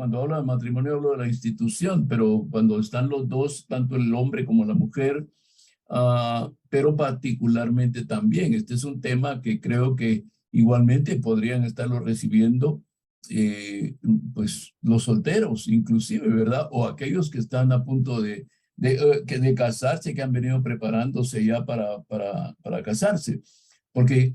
cuando hablo de matrimonio hablo de la institución, pero cuando están los dos, tanto el hombre como la mujer, pero particularmente también, este es un tema que creo que igualmente podrían estarlo recibiendo pues los solteros inclusive, ¿verdad? O aquellos que están a punto de casarse, que han venido preparándose ya para casarse, porque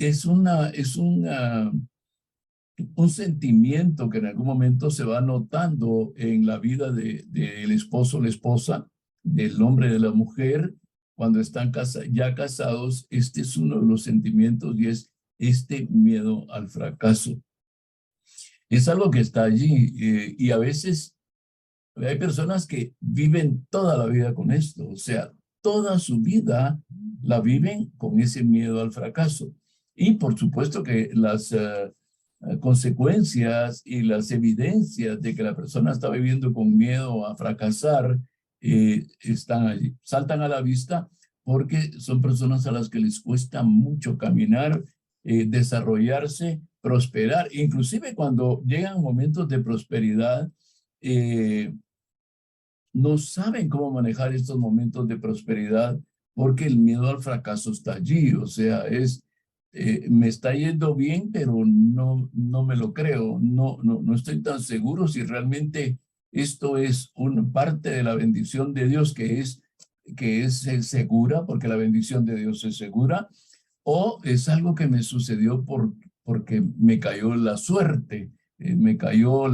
un sentimiento que en algún momento se va notando en la vida del esposo o la esposa, del hombre y de la mujer, cuando están ya casados. Este es uno de los sentimientos y es este miedo al fracaso. Es algo que está allí y a veces hay personas que viven toda la vida con esto, o sea, toda su vida la viven con ese miedo al fracaso. Y por supuesto que las consecuencias y las evidencias de que la persona está viviendo con miedo a fracasar están allí, saltan a la vista, porque son personas a las que les cuesta mucho caminar, desarrollarse, prosperar. Inclusive cuando llegan momentos de prosperidad, no saben cómo manejar estos momentos de prosperidad porque el miedo al fracaso está allí. O sea, me está yendo bien, pero no me lo creo. No estoy tan seguro si realmente esto es una parte de la bendición de Dios que es segura, porque la bendición de Dios es segura, o es algo que me sucedió porque me cayó la suerte, me cayó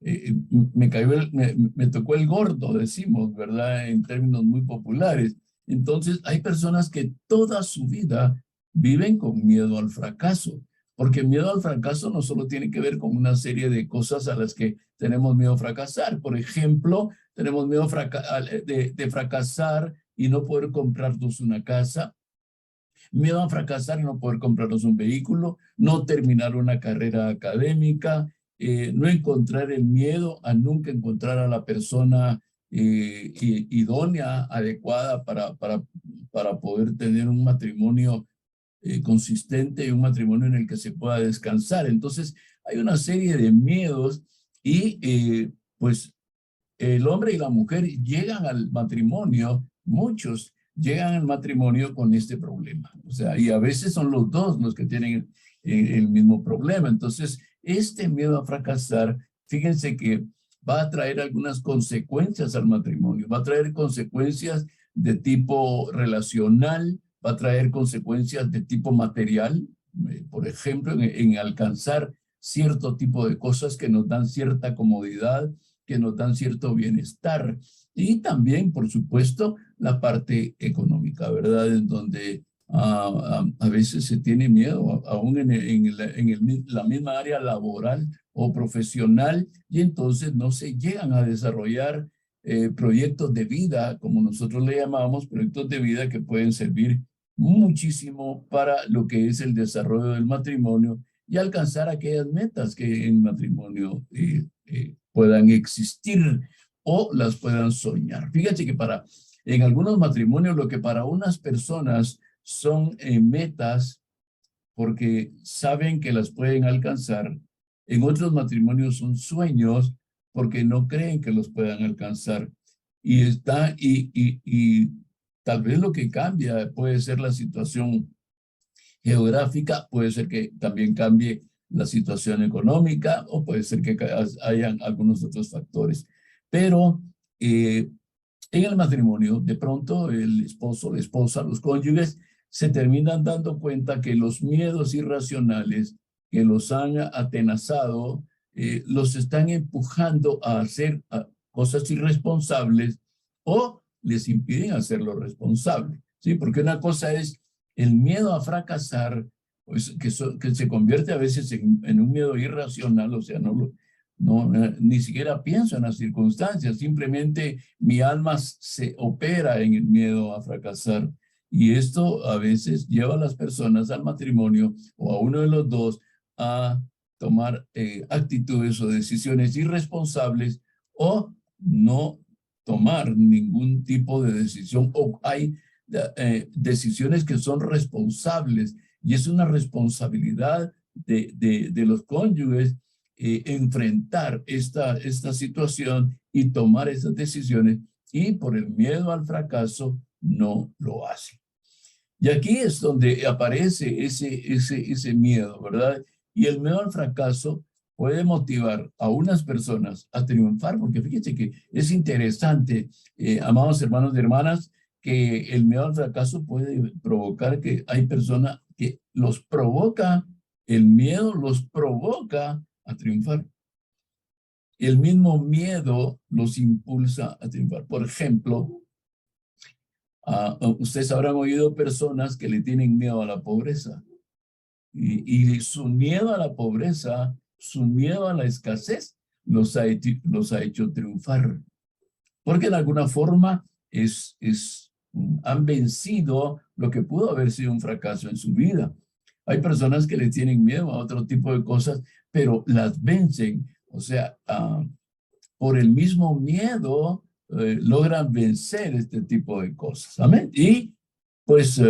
me tocó el gordo, decimos, ¿verdad? En términos muy populares. Entonces, hay personas que toda su vida viven con miedo al fracaso, porque miedo al fracaso no solo tiene que ver con una serie de cosas a las que tenemos miedo a fracasar. Por ejemplo, tenemos miedo de fracasar y no poder comprarnos una casa, miedo a fracasar y no poder comprarnos un vehículo, no terminar una carrera académica, no encontrar el miedo a nunca encontrar a la persona idónea, adecuada para poder tener un matrimonio consistente y un matrimonio en el que se pueda descansar. Entonces, hay una serie de miedos y pues el hombre y la mujer llegan al matrimonio, muchos llegan al matrimonio con este problema. O sea, y a veces son los dos los que tienen el mismo problema. Entonces, este miedo a fracasar, fíjense que va a traer algunas consecuencias al matrimonio. Va a traer consecuencias de tipo relacional, va a traer consecuencias de tipo material, por ejemplo, en alcanzar cierto tipo de cosas que nos dan cierta comodidad, que nos dan cierto bienestar. Y también, por supuesto, la parte económica, ¿verdad? En donde a veces se tiene miedo, aún en la misma área laboral o profesional, y entonces no se llegan a desarrollar proyectos de vida, como nosotros le llamamos, proyectos de vida que pueden servir muchísimo para lo que es el desarrollo del matrimonio y alcanzar aquellas metas que en matrimonio puedan existir o las puedan soñar. Fíjate que en algunos matrimonios lo que para unas personas son metas porque saben que las pueden alcanzar, en otros matrimonios son sueños porque no creen que los puedan alcanzar. Y tal vez lo que cambia puede ser la situación geográfica, puede ser que también cambie la situación económica o puede ser que hayan algunos otros factores. Pero en el matrimonio, de pronto el esposo, la esposa, los cónyuges se terminan dando cuenta que los miedos irracionales que los han atenazado los están empujando a hacer cosas irresponsables o les impiden hacerlo responsable, ¿sí? Porque una cosa es el miedo a fracasar, pues, que se convierte a veces en un miedo irracional, o sea, ni siquiera pienso en las circunstancias, simplemente mi alma se opera en el miedo a fracasar. Y esto a veces lleva a las personas al matrimonio o a uno de los dos a tomar actitudes o decisiones irresponsables o no tomar ningún tipo de decisión, o hay decisiones que son responsables y es una responsabilidad de los cónyuges enfrentar esta situación y tomar esas decisiones, y por el miedo al fracaso no lo hace. Y aquí es donde aparece ese miedo, ¿verdad? Y el miedo al fracaso puede motivar a unas personas a triunfar, porque fíjense que es interesante, amados hermanos y hermanas, que el miedo al fracaso puede provocar que hay personas que los provoca, el miedo los provoca a triunfar. El mismo miedo los impulsa a triunfar. Por ejemplo, ustedes habrán oído personas que le tienen miedo a la pobreza. Y su miedo a la pobreza, su miedo a la escasez, los ha hecho triunfar. Porque de alguna forma han vencido lo que pudo haber sido un fracaso en su vida. Hay personas que le tienen miedo a otro tipo de cosas, pero las vencen. O sea, por el mismo miedo logran vencer este tipo de cosas. Amén. Y pues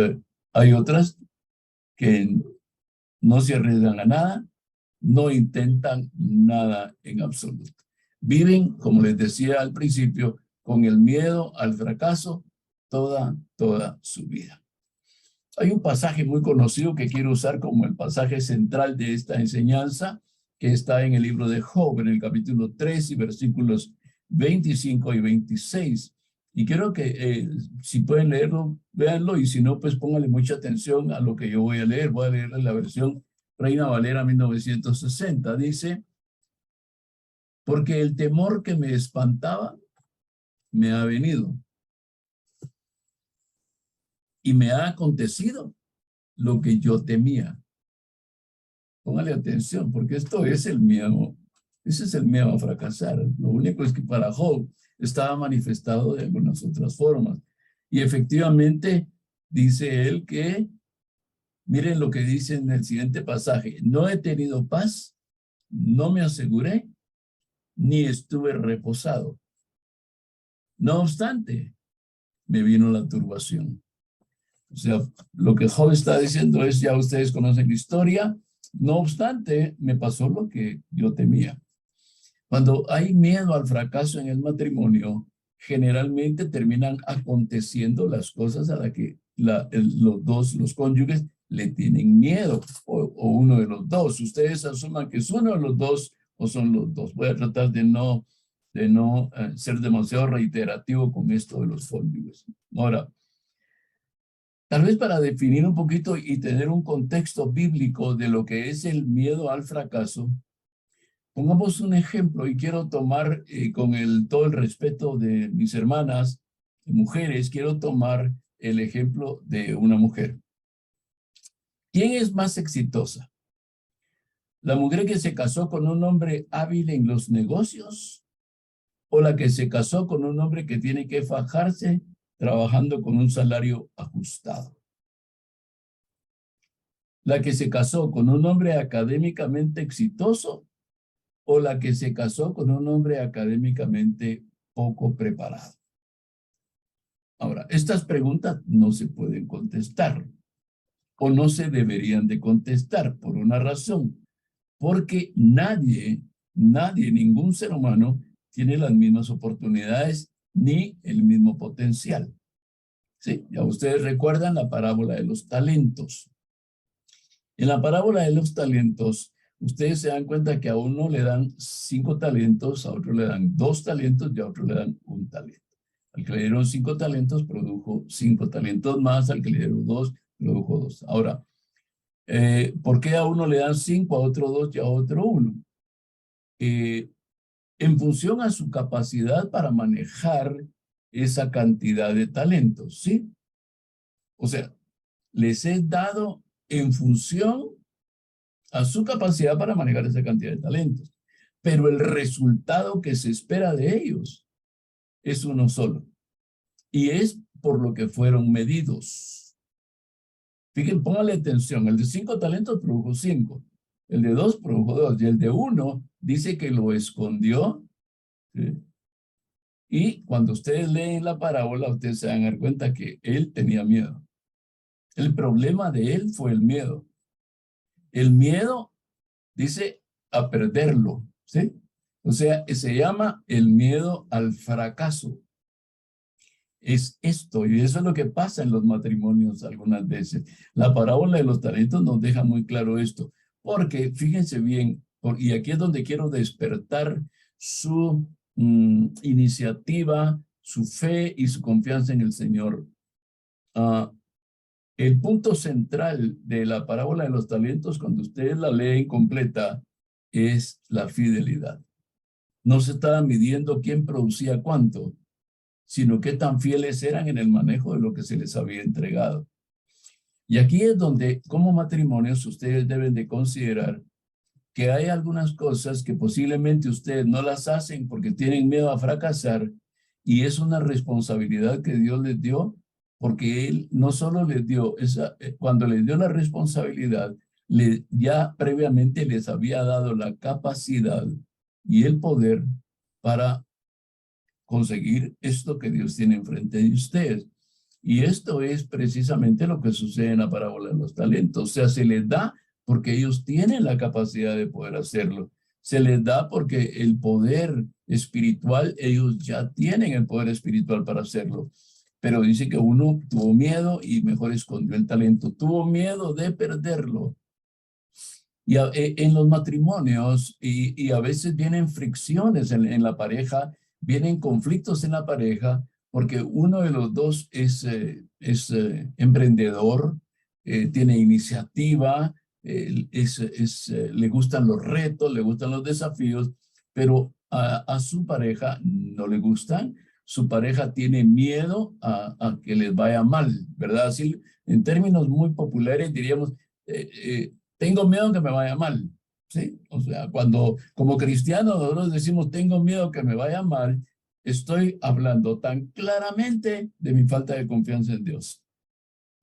hay otras que no se arriesgan a nada, no intentan nada en absoluto. Viven, como les decía al principio, con el miedo al fracaso toda su vida. Hay un pasaje muy conocido que quiero usar como el pasaje central de esta enseñanza, que está en el libro de Job, en el capítulo 3 y versículos 25 y 26. Y quiero que, si pueden leerlo, véanlo, y si no, pues pónganle mucha atención a lo que yo voy a leer. Voy a leer la versión Reina Valera 1960. Dice: porque el temor que me espantaba me ha venido, y me ha acontecido lo que yo temía. Póngale atención, porque esto es el miedo. Ese es el miedo a fracasar. Lo único es que para Job estaba manifestado de algunas otras formas. Y efectivamente dice él que, miren lo que dice en el siguiente pasaje: no he tenido paz, no me aseguré, ni estuve reposado. No obstante, me vino la turbación. O sea, lo que Job está diciendo es, ya ustedes conocen la historia, no obstante, me pasó lo que yo temía. Cuando hay miedo al fracaso en el matrimonio, generalmente terminan aconteciendo las cosas a las que los cónyuges le tienen miedo, o uno de los dos. Ustedes asuman que es uno de los dos o son los dos. Voy a tratar de no ser demasiado reiterativo con esto de los cónyuges. Ahora, tal vez para definir un poquito y tener un contexto bíblico de lo que es el miedo al fracaso, pongamos un ejemplo, y quiero tomar con todo el respeto de mis hermanas mujeres, quiero tomar el ejemplo de una mujer. ¿Quién es más exitosa? ¿La mujer que se casó con un hombre hábil en los negocios, o la que se casó con un hombre que tiene que fajarse trabajando con un salario ajustado? ¿La que se casó con un hombre académicamente exitoso, o la que se casó con un hombre académicamente poco preparado? Ahora, estas preguntas no se pueden contestar, o no se deberían de contestar, por una razón: porque nadie, ningún ser humano tiene las mismas oportunidades ni el mismo potencial. Sí, ya ustedes recuerdan la parábola de los talentos. En la parábola de los talentos, ustedes se dan cuenta que a uno le dan 5 talentos, a otro le dan 2 talentos y a otro le dan 1 talento. Al que le dieron 5 talentos, produjo 5 talentos más. Al que le dieron 2, produjo 2. Ahora, ¿por qué a uno le dan 5, a otro 2 y a otro 1? En función a su capacidad para manejar esa cantidad de talentos, ¿sí? O sea, les he dado en función a su capacidad para manejar esa cantidad de talentos. Pero el resultado que se espera de ellos es uno solo. Y es por lo que fueron medidos. Fíjense, póngale atención. El de 5 talentos produjo 5. El de 2 produjo 2. Y el de 1 dice que lo escondió. ¿Sí? Y cuando ustedes leen la parábola, ustedes se van a dar cuenta que él tenía miedo. El problema de él fue el miedo. El miedo, dice, a perderlo, ¿sí? O sea, se llama el miedo al fracaso. Es esto, y eso es lo que pasa en los matrimonios algunas veces. La parábola de los talentos nos deja muy claro esto, porque fíjense bien, y aquí es donde quiero despertar su iniciativa, su fe y su confianza en el Señor. El punto central de la parábola de los talentos, cuando ustedes la leen completa, es la fidelidad. No se estaba midiendo quién producía cuánto, sino qué tan fieles eran en el manejo de lo que se les había entregado. Y aquí es donde, como matrimonios, ustedes deben de considerar que hay algunas cosas que posiblemente ustedes no las hacen porque tienen miedo a fracasar, y es una responsabilidad que Dios les dio, porque Él no solo les dio cuando les dio la responsabilidad, ya previamente les había dado la capacidad y el poder para conseguir esto que Dios tiene enfrente de ustedes. Y esto es precisamente lo que sucede en la parábola de los talentos. O sea, se les da porque ellos tienen la capacidad de poder hacerlo. Se les da porque el poder espiritual, ellos ya tienen el poder espiritual para hacerlo. Pero dice que uno tuvo miedo y mejor escondió el talento. Tuvo miedo de perderlo. Y en los matrimonios, y a veces vienen fricciones en la pareja, vienen conflictos en la pareja, porque uno de los dos es emprendedor, tiene iniciativa, le gustan los retos, le gustan los desafíos, pero a su pareja no le gustan. Su pareja tiene miedo a que les vaya mal, ¿verdad? Así, en términos muy populares diríamos, tengo miedo que me vaya mal, ¿sí? O sea, cuando como cristianos nosotros decimos, tengo miedo que me vaya mal, estoy hablando tan claramente de mi falta de confianza en Dios.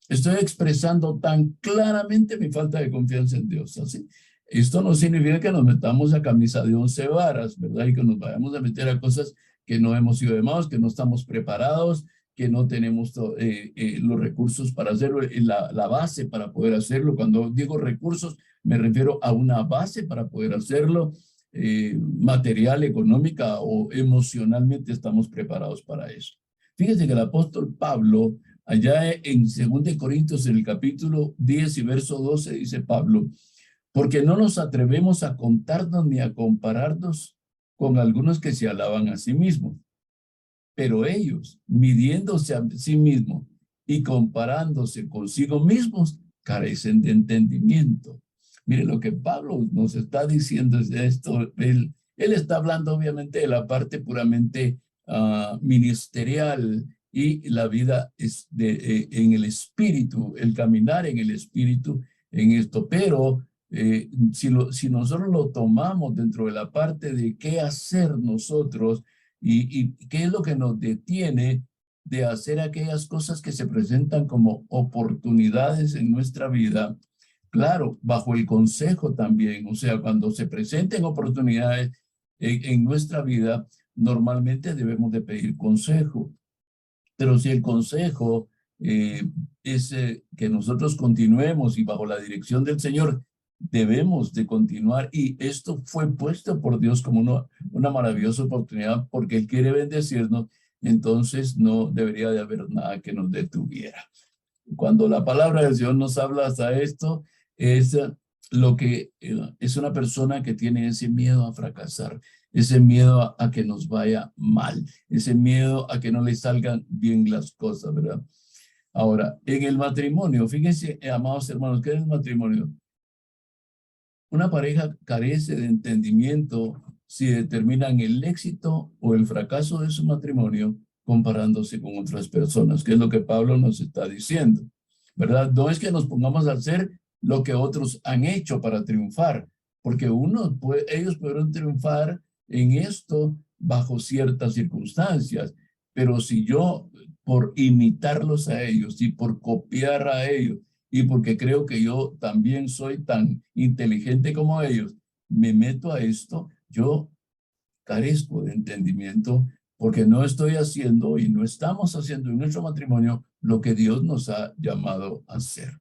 Estoy expresando tan claramente mi falta de confianza en Dios, ¿así? Esto no significa que nos metamos a camisa de 11 varas, ¿verdad? Y que nos vayamos a meter a cosas que no hemos sido llamados, que no estamos preparados, que no tenemos los recursos para hacerlo, la base para poder hacerlo. Cuando digo recursos, me refiero a una base para poder hacerlo, material, económica o emocionalmente estamos preparados para eso. Fíjense que el apóstol Pablo, allá en 2 Corintios, en el capítulo 10 y verso 12, dice Pablo, porque no nos atrevemos a contarnos ni a compararnos con algunos que se alaban a sí mismos. Pero ellos, midiéndose a sí mismos y comparándose consigo mismos, carecen de entendimiento. Mire, lo que Pablo nos está diciendo es esto. Él está hablando obviamente de la parte puramente ministerial y la vida es en el espíritu, el caminar en el espíritu en esto. Pero si nosotros lo tomamos dentro de la parte de qué hacer nosotros, y qué es lo que nos detiene de hacer aquellas cosas que se presentan como oportunidades en nuestra vida. Claro, bajo el consejo también. O sea, cuando se presenten oportunidades en nuestra vida, normalmente debemos de pedir consejo. Pero si el consejo es que nosotros continuemos y bajo la dirección del Señor, debemos de continuar, y esto fue puesto por Dios como una maravillosa oportunidad porque Él quiere bendecirnos, entonces no debería de haber nada que nos detuviera. Cuando la palabra del Señor nos habla hasta esto, es lo que es una persona que tiene ese miedo a fracasar, ese miedo a que nos vaya mal, ese miedo a que no le salgan bien las cosas, ¿verdad? Ahora, en el matrimonio, fíjense, amados hermanos, ¿qué es el matrimonio? Una pareja carece de entendimiento si determinan el éxito o el fracaso de su matrimonio comparándose con otras personas, que es lo que Pablo nos está diciendo, ¿verdad? No es que nos pongamos a hacer lo que otros han hecho para triunfar, porque ellos pudieron triunfar en esto bajo ciertas circunstancias, pero si yo, por imitarlos a ellos y por copiar a ellos, y porque creo que yo también soy tan inteligente como ellos, me meto a esto, yo carezco de entendimiento porque no estoy haciendo y no estamos haciendo en nuestro matrimonio lo que Dios nos ha llamado a hacer.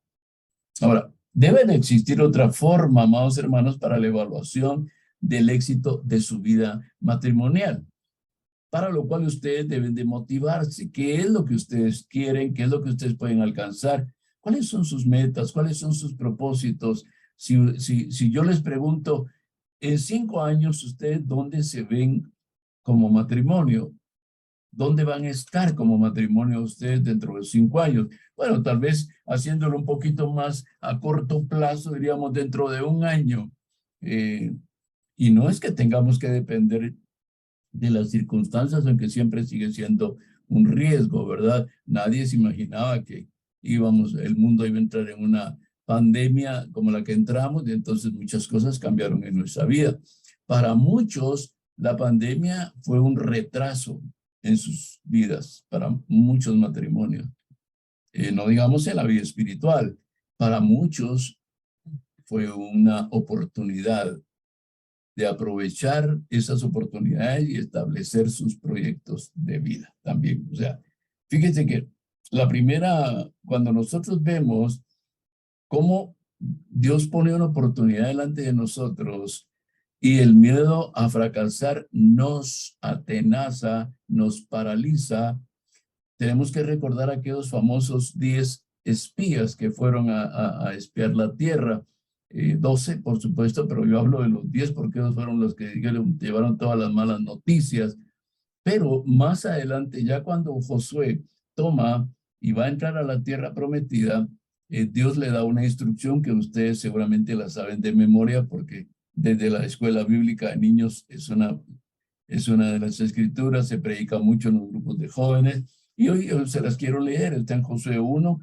Ahora, debe de existir otra forma, amados hermanos, para la evaluación del éxito de su vida matrimonial. Para lo cual ustedes deben de motivarse. ¿Qué es lo que ustedes quieren? ¿Qué es lo que ustedes pueden alcanzar? ¿Cuáles son sus metas? ¿Cuáles son sus propósitos? Si yo les pregunto, en 5 años, ¿ustedes dónde se ven como matrimonio? ¿Dónde van a estar como matrimonio ustedes dentro de 5 años? Bueno, tal vez haciéndolo un poquito más a corto plazo, diríamos dentro de 1 año. Y no es que tengamos que depender de las circunstancias, aunque siempre sigue siendo un riesgo, ¿verdad? Nadie se imaginaba que el mundo iba a entrar en una pandemia como la que entramos, y entonces muchas cosas cambiaron en nuestra vida. Para muchos, la pandemia fue un retraso en sus vidas, para muchos matrimonios. No digamos en la vida espiritual. Para muchos fue una oportunidad de aprovechar esas oportunidades y establecer sus proyectos de vida también. O sea, fíjense que cuando nosotros vemos cómo Dios pone una oportunidad delante de nosotros y el miedo a fracasar nos atenaza, nos paraliza, tenemos que recordar aquellos famosos 10 espías que fueron a espiar la tierra. 12, por supuesto, pero yo hablo de los 10 porque ellos fueron los que llevaron todas las malas noticias. Pero más adelante, ya cuando Josué toma y va a entrar a la tierra prometida, Dios le da una instrucción que ustedes seguramente la saben de memoria porque desde la escuela bíblica de niños es una de las escrituras, se predica mucho en los grupos de jóvenes y hoy se las quiero leer. Está en Josué 1,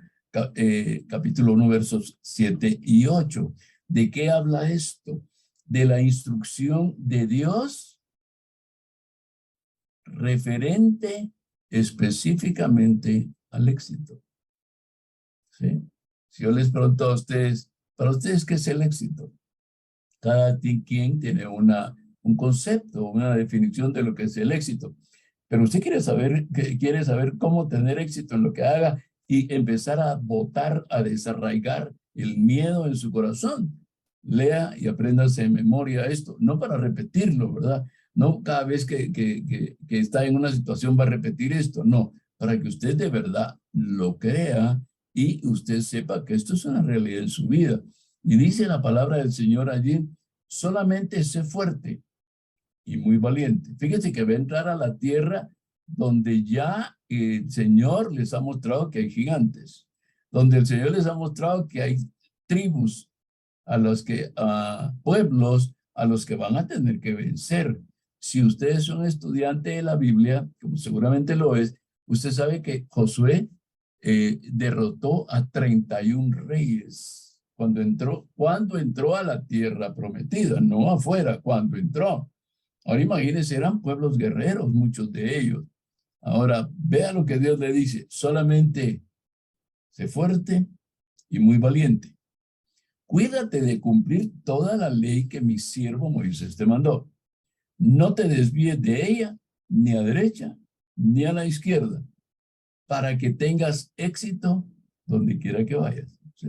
capítulo 1, versos 7 y 8. ¿De qué habla esto? De la instrucción de Dios referente específicamente al éxito. ¿Sí? Si yo les pregunto a ustedes, ¿para ustedes qué es el éxito? Cada quien tiene un concepto, una definición de lo que es el éxito. Pero usted quiere saber cómo tener éxito en lo que haga y empezar a botar, a desarraigar el miedo en su corazón. Lea y apréndase de memoria esto, no para repetirlo, ¿verdad? No cada vez que está en una situación va a repetir esto, no, para que usted de verdad lo crea y usted sepa que esto es una realidad en su vida. Y dice la palabra del Señor allí, solamente sé fuerte y muy valiente. Fíjense que va a entrar a la tierra donde ya el Señor les ha mostrado que hay gigantes, donde el Señor les ha mostrado que hay tribus, pueblos a los que van a tener que vencer. Si usted es un estudiante de la Biblia, como seguramente lo es, usted sabe que Josué derrotó a 31 reyes cuando entró a la tierra prometida, no afuera, cuando entró. Ahora imagínense, eran pueblos guerreros, muchos de ellos. Ahora, vea lo que Dios le dice, solamente sé fuerte y muy valiente. Cuídate de cumplir toda la ley que mi siervo Moisés te mandó. No te desvíes de ella, ni a derecha, ni a la izquierda, para que tengas éxito donde quiera que vayas. ¿Sí?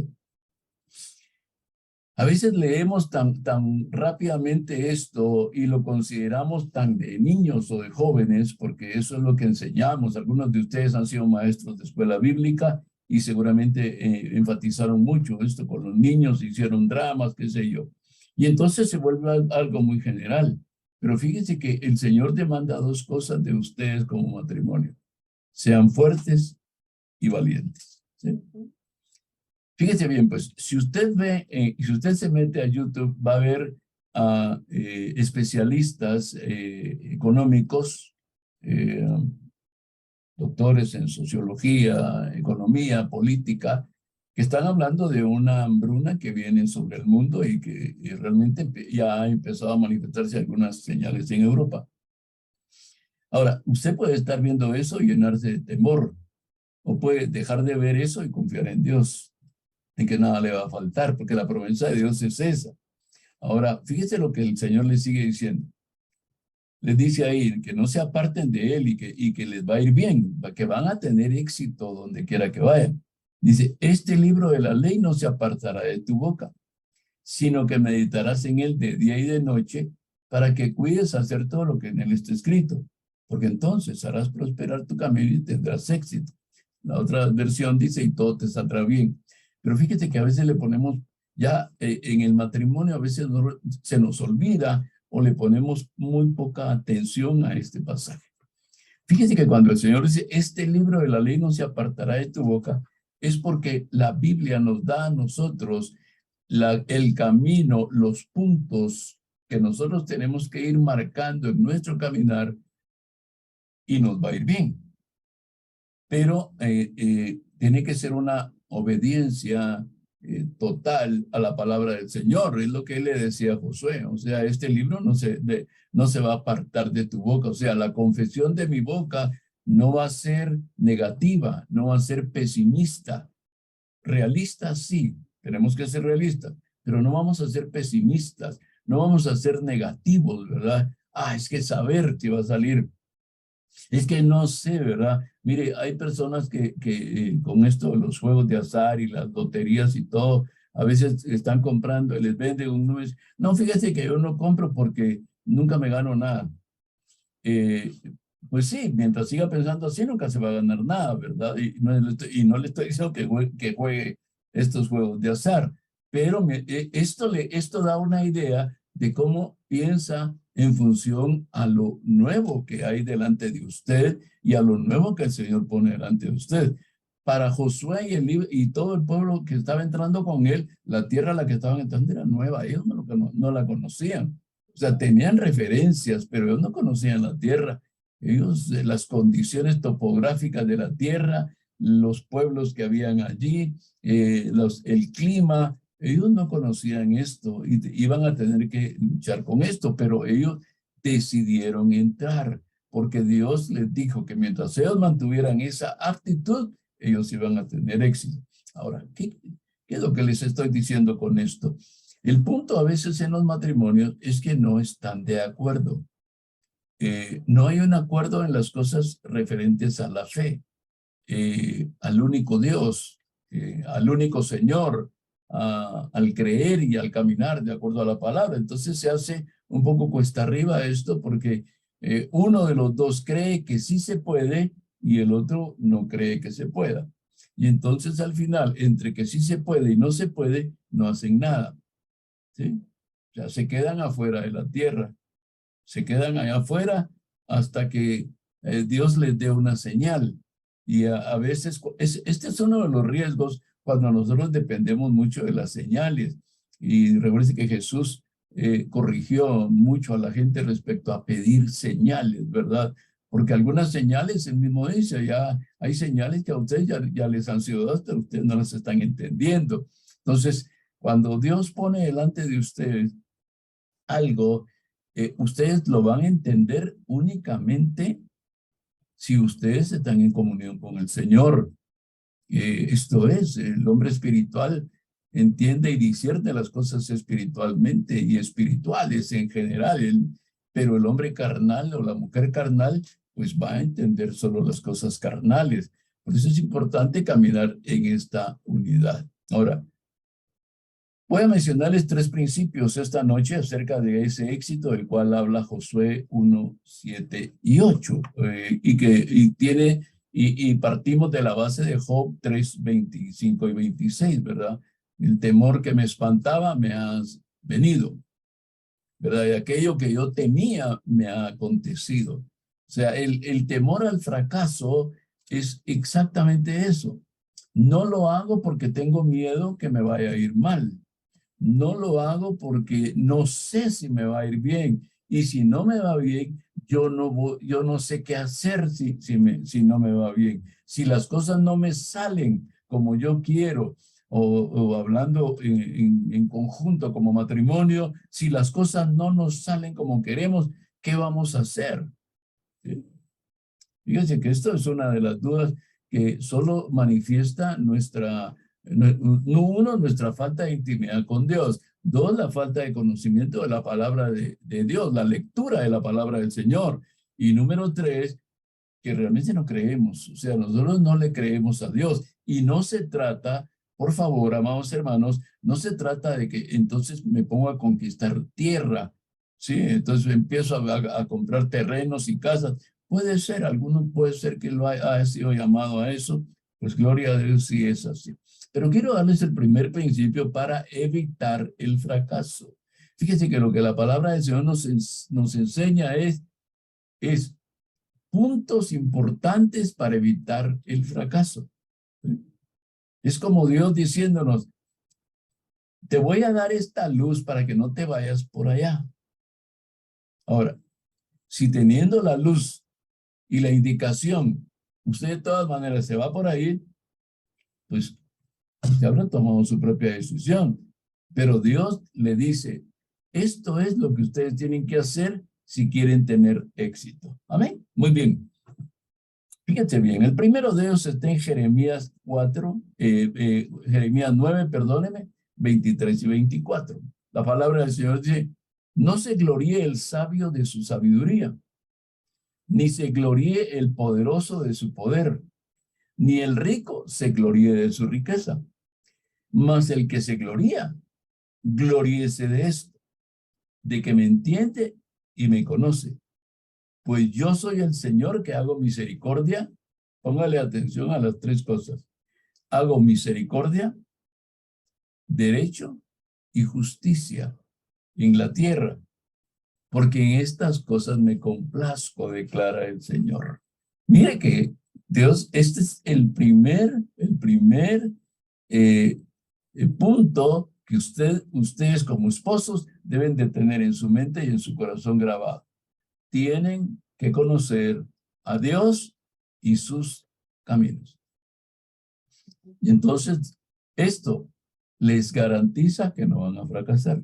A veces leemos tan rápidamente esto y lo consideramos tan de niños o de jóvenes, porque eso es lo que enseñamos. Algunos de ustedes han sido maestros de escuela bíblica y seguramente enfatizaron mucho esto con los niños, hicieron dramas, qué sé yo. Y entonces se vuelve algo muy general. Pero fíjense que el Señor demanda 2 cosas de ustedes como matrimonio. Sean fuertes y valientes. ¿Sí? Fíjese bien, pues, si usted se mete a YouTube, va a ver a especialistas económicos, doctores en sociología, economía, política, que están hablando de una hambruna que viene sobre el mundo y que realmente ya ha empezado a manifestarse algunas señales en Europa. Ahora, usted puede estar viendo eso y llenarse de temor, o puede dejar de ver eso y confiar en Dios, en que nada le va a faltar, porque la promesa de Dios es esa. Ahora, fíjese lo que el Señor les sigue diciendo. Les dice ahí que no se aparten de Él y que les va a ir bien, que van a tener éxito donde quiera que vayan. Dice, este libro de la ley no se apartará de tu boca, sino que meditarás en él de día y de noche para que cuides hacer todo lo que en él está escrito, porque entonces harás prosperar tu camino y tendrás éxito. La otra versión dice, y todo te saldrá bien. Pero fíjate que a veces le ponemos, ya en el matrimonio a veces se nos olvida o le ponemos muy poca atención a este pasaje. Fíjese que cuando el Señor dice, este libro de la ley no se apartará de tu boca, es porque la Biblia nos da a nosotros el camino, los puntos que nosotros tenemos que ir marcando en nuestro caminar y nos va a ir bien. Pero tiene que ser una obediencia total a la palabra del Señor. Es lo que él le decía a Josué. O sea, este libro no se va a apartar de tu boca. O sea, la confesión de mi boca no va a ser negativa, no va a ser pesimista. Realista sí, tenemos que ser realistas, pero no vamos a ser pesimistas, no vamos a ser negativos, ¿verdad? Es que saber que va a salir. Es que no sé, ¿verdad? Mire, hay personas que con esto de los juegos de azar y las loterías y todo, a veces están comprando, les venden un número. No, fíjese que yo no compro porque nunca me gano nada. Pues sí, mientras siga pensando así, nunca se va a ganar nada, ¿verdad? Y no le estoy diciendo que juegue estos juegos de azar, pero esto da una idea de cómo piensa en función a lo nuevo que hay delante de usted y a lo nuevo que el Señor pone delante de usted. Para Josué y todo el pueblo que estaba entrando con él, la tierra a la que estaban entrando era nueva, ellos no la conocían. O sea, tenían referencias, pero ellos no conocían la tierra. Ellos, las condiciones topográficas de la tierra, los pueblos que habían allí, el clima, ellos no conocían esto y iban a tener que luchar con esto, pero ellos decidieron entrar porque Dios les dijo que mientras ellos mantuvieran esa actitud, ellos iban a tener éxito. Ahora, ¿qué es lo que les estoy diciendo con esto? El punto a veces en los matrimonios es que no están de acuerdo. No hay un acuerdo en las cosas referentes a la fe, al único Dios, al único Señor, al creer y al caminar de acuerdo a la palabra. Entonces se hace un poco cuesta arriba esto porque uno de los dos cree que sí se puede y el otro no cree que se pueda. Y entonces al final, entre que sí se puede y no se puede, no hacen nada. ¿Sí? O sea, se quedan afuera de la tierra. Se quedan allá afuera hasta que Dios les dé una señal. Y a veces, este es uno de los riesgos cuando nosotros dependemos mucho de las señales. Y recuerden que Jesús corrigió mucho a la gente respecto a pedir señales, ¿verdad? Porque algunas señales, él mismo dice, ya hay señales que a ustedes ya les han sido dadas, pero ustedes no las están entendiendo. Entonces, cuando Dios pone delante de ustedes algo, ustedes lo van a entender únicamente si ustedes están en comunión con el Señor. Esto es, el hombre espiritual entiende y discierne las cosas espiritualmente y espirituales en general, pero el hombre carnal o la mujer carnal pues va a entender solo las cosas carnales. Por eso es importante caminar en esta unidad. Ahora, voy a mencionarles 3 principios esta noche acerca de ese éxito del cual habla Josué 1, 7 y 8. Y partimos de la base de Job 3, 25 y 26, ¿verdad? El temor que me espantaba me has venido, ¿verdad? Y aquello que yo temía me ha acontecido. O sea, el temor al fracaso es exactamente eso. No lo hago porque tengo miedo que me vaya a ir mal. No lo hago porque no sé si me va a ir bien. Y si no me va bien, yo no sé qué hacer si no me va bien. Si las cosas no me salen como yo quiero, o hablando en conjunto como matrimonio, si las cosas no nos salen como queremos, ¿qué vamos a hacer? ¿Sí? Fíjense que esto es una de las dudas que solo manifiesta nuestra falta de intimidad con Dios. 2, la falta de conocimiento de la palabra de Dios, la lectura de la palabra del Señor. Y número 3, que realmente no creemos. O sea, nosotros no le creemos a Dios. Y no se trata, por favor, amados hermanos, no se trata de que entonces me pongo a conquistar tierra ¿sí? Entonces empiezo a comprar terrenos y casas. Puede ser, alguno puede ser que lo haya sido llamado a eso, pues gloria a Dios si es así. Pero quiero darles el primer principio para evitar el fracaso. Fíjense que lo que la palabra del Señor nos enseña es puntos importantes para evitar el fracaso. Es como Dios diciéndonos, te voy a dar esta luz para que no te vayas por allá. Ahora, si teniendo la luz y la indicación, usted de todas maneras se va por ahí, pues usted habrá tomado su propia decisión. Pero Dios le dice, esto es lo que ustedes tienen que hacer si quieren tener éxito. Amén. Muy bien. Fíjense bien, el primero de ellos está en Jeremías 9, perdóneme, 23 y 24. La palabra del Señor dice, no se gloríe el sabio de su sabiduría, ni se gloríe el poderoso de su poder, ni el rico se gloríe de su riqueza. Mas el que se gloría, gloríese de esto, de que me entiende y me conoce. Pues yo soy el Señor que hago misericordia. Póngale atención a las tres cosas. Hago misericordia, derecho y justicia en la tierra, porque en estas cosas me complazco, declara el Señor. Mire que Dios, este es el primer punto que ustedes como esposos deben de tener en su mente y en su corazón grabado. Tienen que conocer a Dios y sus caminos. Y entonces, esto les garantiza que no van a fracasar.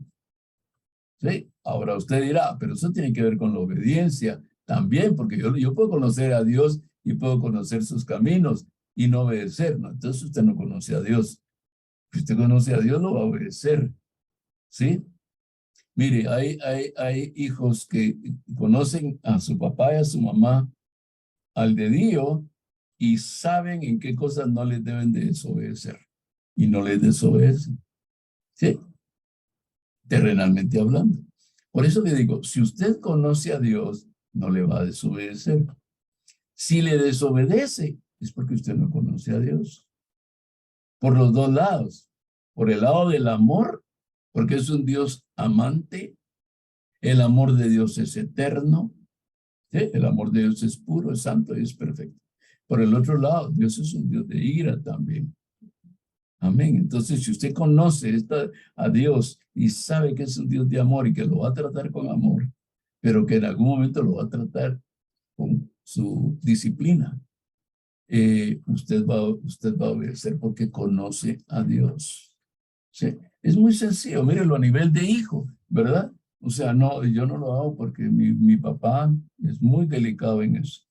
¿Sí? Ahora usted dirá, pero eso tiene que ver con la obediencia también, porque yo puedo conocer a Dios y puedo conocer sus caminos y no obedecer, ¿no? Entonces usted no conoce a Dios. Si usted conoce a Dios, lo va a obedecer. ¿Sí? Mire, hay hijos que conocen a su papá y a su mamá al dedillo y saben en qué cosas no les deben de desobedecer. Y no les desobedecen. ¿Sí? Terrenalmente hablando. Por eso le digo, si usted conoce a Dios, no le va a desobedecer. Si le desobedece, es porque usted no conoce a Dios. Por los dos lados. Por el lado del amor, porque es un Dios amante. El amor de Dios es eterno. ¿Sí? El amor de Dios es puro, es santo y es perfecto. Por el otro lado, Dios es un Dios de ira también. Amén. Entonces, si usted conoce a Dios y sabe que es un Dios de amor y que lo va a tratar con amor, pero que en algún momento lo va a tratar con su disciplina, usted va a obedecer porque conoce a Dios. ¿Sí? Es muy sencillo, mírelo a nivel de hijo, ¿verdad? O sea, no, yo no lo hago porque mi papá es muy delicado en eso,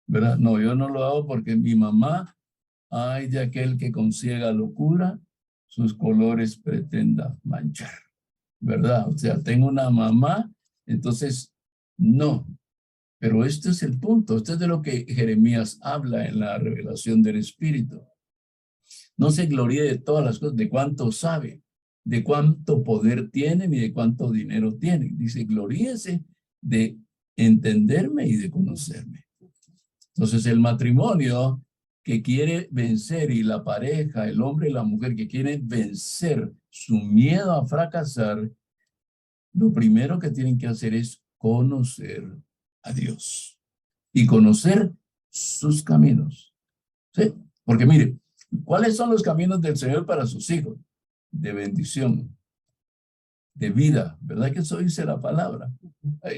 ¿verdad? No, yo no lo hago porque mi mamá, ay de aquel que con ciega locura sus colores pretenda manchar, ¿verdad? O sea, tengo una mamá, entonces no. Pero este es el punto, este es de lo que Jeremías habla en la revelación del Espíritu. No se gloríe de todas las cosas, de cuánto sabe, de cuánto poder tiene ni de cuánto dinero tiene. Dice, gloríese de entenderme y de conocerme. Entonces el matrimonio que quiere vencer y la pareja, el hombre y la mujer que quieren vencer su miedo a fracasar, lo primero que tienen que hacer es conocer a Dios y conocer sus caminos. ¿Sí? Porque mire, ¿cuáles son los caminos del Señor para sus hijos? De bendición, de vida, ¿verdad que eso dice la palabra?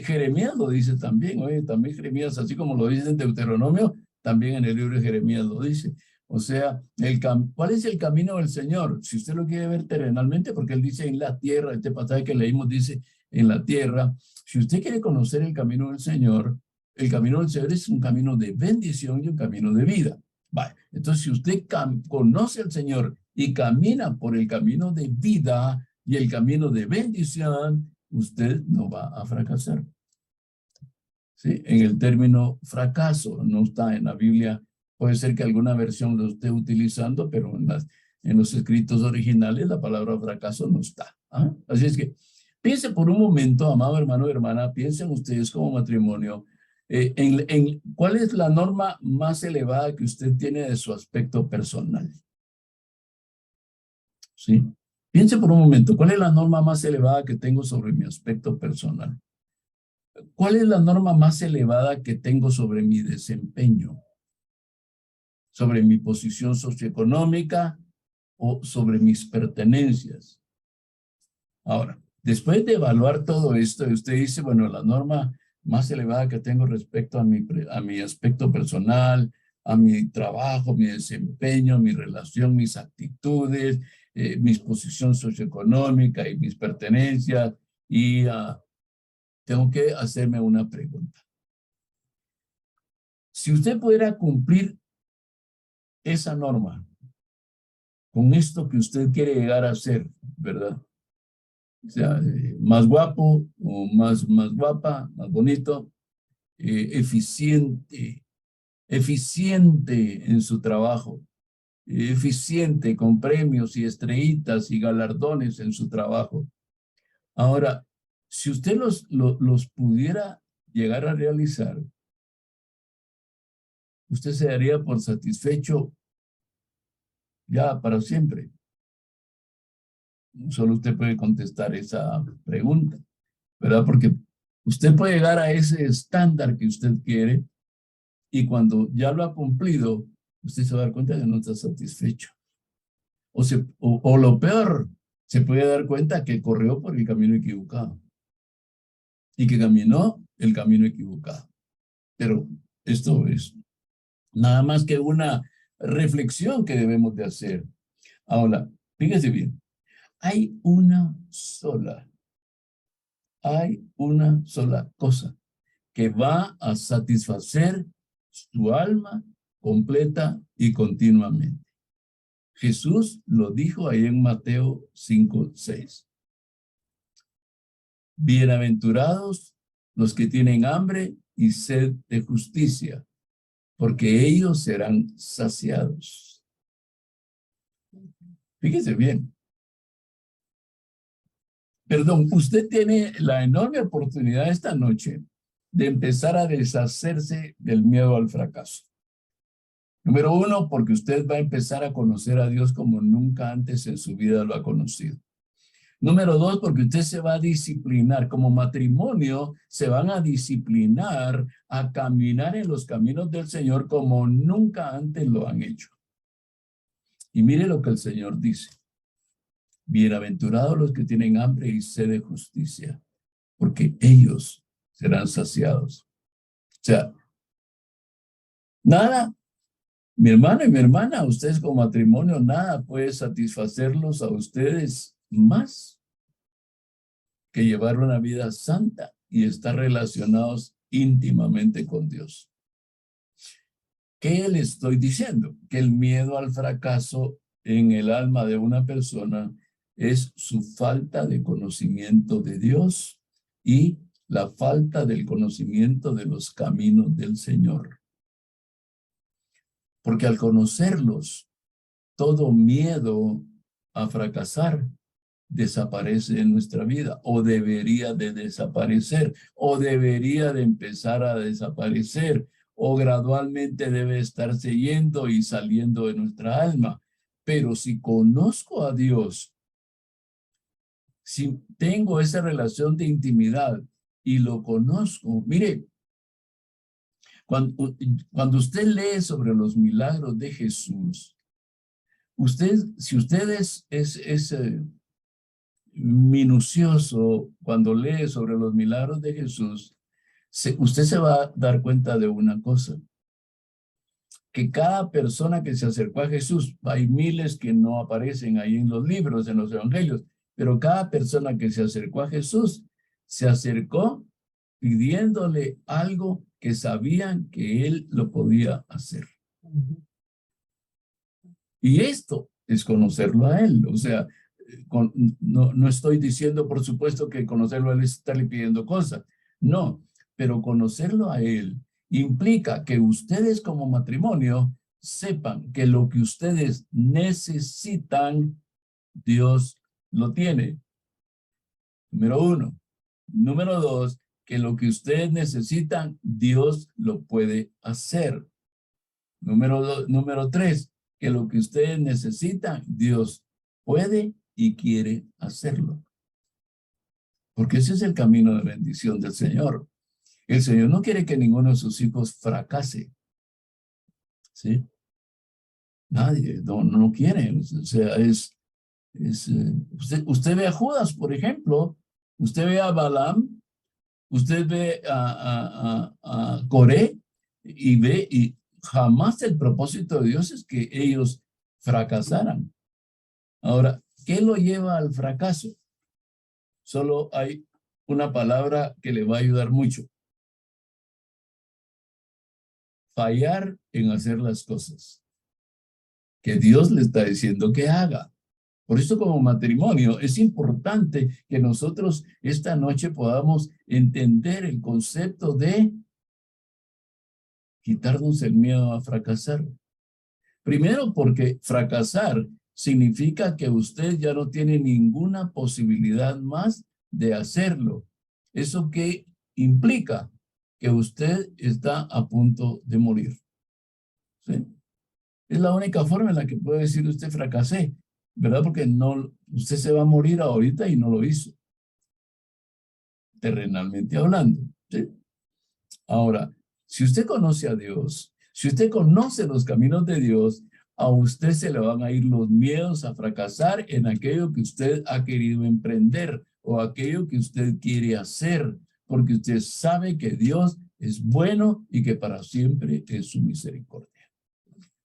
Jeremías lo dice también, oye, también Jeremías, así como lo dice en Deuteronomio, también en el libro de Jeremías lo dice. O sea, ¿cuál es el camino del Señor? Si usted lo quiere ver terrenalmente, porque él dice en la tierra, este pasaje que leímos dice en la tierra, si usted quiere conocer el camino del Señor, el camino del Señor es un camino de bendición y un camino de vida. Vale. Entonces, si usted conoce al Señor y camina por el camino de vida y el camino de bendición, usted no va a fracasar. ¿Sí? En el término fracaso no está en la Biblia. Puede ser que alguna versión lo esté utilizando, pero en los escritos originales la palabra fracaso no está. ¿Ah? Así es que Piense por un momento, amado hermano o hermana, piensen ustedes como matrimonio, en cuál es la norma más elevada que usted tiene de su aspecto personal. ¿Sí? Piense por un momento, ¿cuál es la norma más elevada que tengo sobre mi aspecto personal? ¿Cuál es la norma más elevada que tengo sobre mi desempeño? ¿Sobre mi posición socioeconómica o sobre mis pertenencias? Ahora, después de evaluar todo esto, usted dice, bueno, la norma más elevada que tengo respecto a mi aspecto personal, a mi trabajo, mi desempeño, mi relación, mis actitudes, mi posición socioeconómica y mis pertenencias, y tengo que hacerme una pregunta. Si usted pudiera cumplir esa norma con esto que usted quiere llegar a ser, ¿verdad? O sea, más guapo o más guapa, más bonito, eficiente en su trabajo, eficiente con premios y estrellitas y galardones en su trabajo. Ahora, si usted los pudiera llegar a realizar, usted se daría por satisfecho ya para siempre. Solo usted puede contestar esa pregunta, ¿verdad? Porque usted puede llegar a ese estándar que usted quiere y cuando ya lo ha cumplido, usted se va a dar cuenta de que no está satisfecho. O lo peor, se puede dar cuenta que corrió por el camino equivocado y que caminó el camino equivocado. Pero esto es nada más que una reflexión que debemos de hacer. Ahora, fíjese bien, hay una sola cosa que va a satisfacer su alma completa y continuamente. Jesús lo dijo ahí en Mateo 5:6. Bienaventurados los que tienen hambre y sed de justicia, porque ellos serán saciados. Fíjese bien. Perdón, usted tiene la enorme oportunidad esta noche de empezar a deshacerse del miedo al fracaso. Número uno, porque usted va a empezar a conocer a Dios como nunca antes en su vida lo ha conocido. Número dos, porque usted se va a disciplinar. Como matrimonio, se van a disciplinar a caminar en los caminos del Señor como nunca antes lo han hecho. Y mire lo que el Señor dice. Bienaventurados los que tienen hambre y sed de justicia, porque ellos serán saciados. O sea, nada, mi hermano y mi hermana, ustedes como matrimonio, nada puede satisfacerlos a ustedes más que llevar una vida santa y estar relacionados íntimamente con Dios. ¿Qué le estoy diciendo? Que el miedo al fracaso en el alma de una persona es su falta de conocimiento de Dios y la falta del conocimiento de los caminos del Señor. Porque al conocerlos, todo miedo a fracasar desaparece en nuestra vida, o debería de desaparecer, o debería de empezar a desaparecer, o gradualmente debe estarse yendo y saliendo de nuestra alma. Pero si conozco a Dios, si tengo esa relación de intimidad y lo conozco, mire, cuando usted lee sobre los milagros de Jesús, si usted es minucioso cuando lee sobre los milagros de Jesús, usted se va a dar cuenta de una cosa, que cada persona que se acercó a Jesús, hay miles que no aparecen ahí en los libros, en los evangelios, pero cada persona que se acercó a Jesús, se acercó pidiéndole algo que sabían que él lo podía hacer. Y esto es conocerlo a él, o sea, no estoy diciendo, por supuesto, que conocerlo a él es estarle pidiendo cosas. No, pero conocerlo a él implica que ustedes como matrimonio sepan que lo que ustedes necesitan, Dios lo tiene. Número uno. Número dos, que lo que ustedes necesitan, Dios lo puede hacer. Número tres, que lo que ustedes necesitan, Dios puede y quiere hacerlo. Porque ese es el camino de bendición del Señor. El Señor no quiere que ninguno de sus hijos fracase. ¿Sí? Nadie, no quiere. O sea, usted ve a Judas, por ejemplo. Usted ve a Balaam. Usted ve a Coré y jamás el propósito de Dios es que ellos fracasaran. Ahora, ¿qué lo lleva al fracaso? Solo hay una palabra que le va a ayudar mucho. Fallar en hacer las cosas que Dios le está diciendo que haga. Por eso como matrimonio es importante que nosotros esta noche podamos entender el concepto de quitarnos el miedo a fracasar. Primero porque fracasar significa que usted ya no tiene ninguna posibilidad más de hacerlo. ¿Eso qué implica? Que usted está a punto de morir. ¿Sí? Es la única forma en la que puede decir usted fracasé, ¿verdad? Porque no, usted se va a morir ahorita y no lo hizo. Terrenalmente hablando. ¿Sí? Ahora, si usted conoce a Dios, si usted conoce los caminos de Dios, a usted se le van a ir los miedos a fracasar en aquello que usted ha querido emprender o aquello que usted quiere hacer, porque usted sabe que Dios es bueno y que para siempre es su misericordia.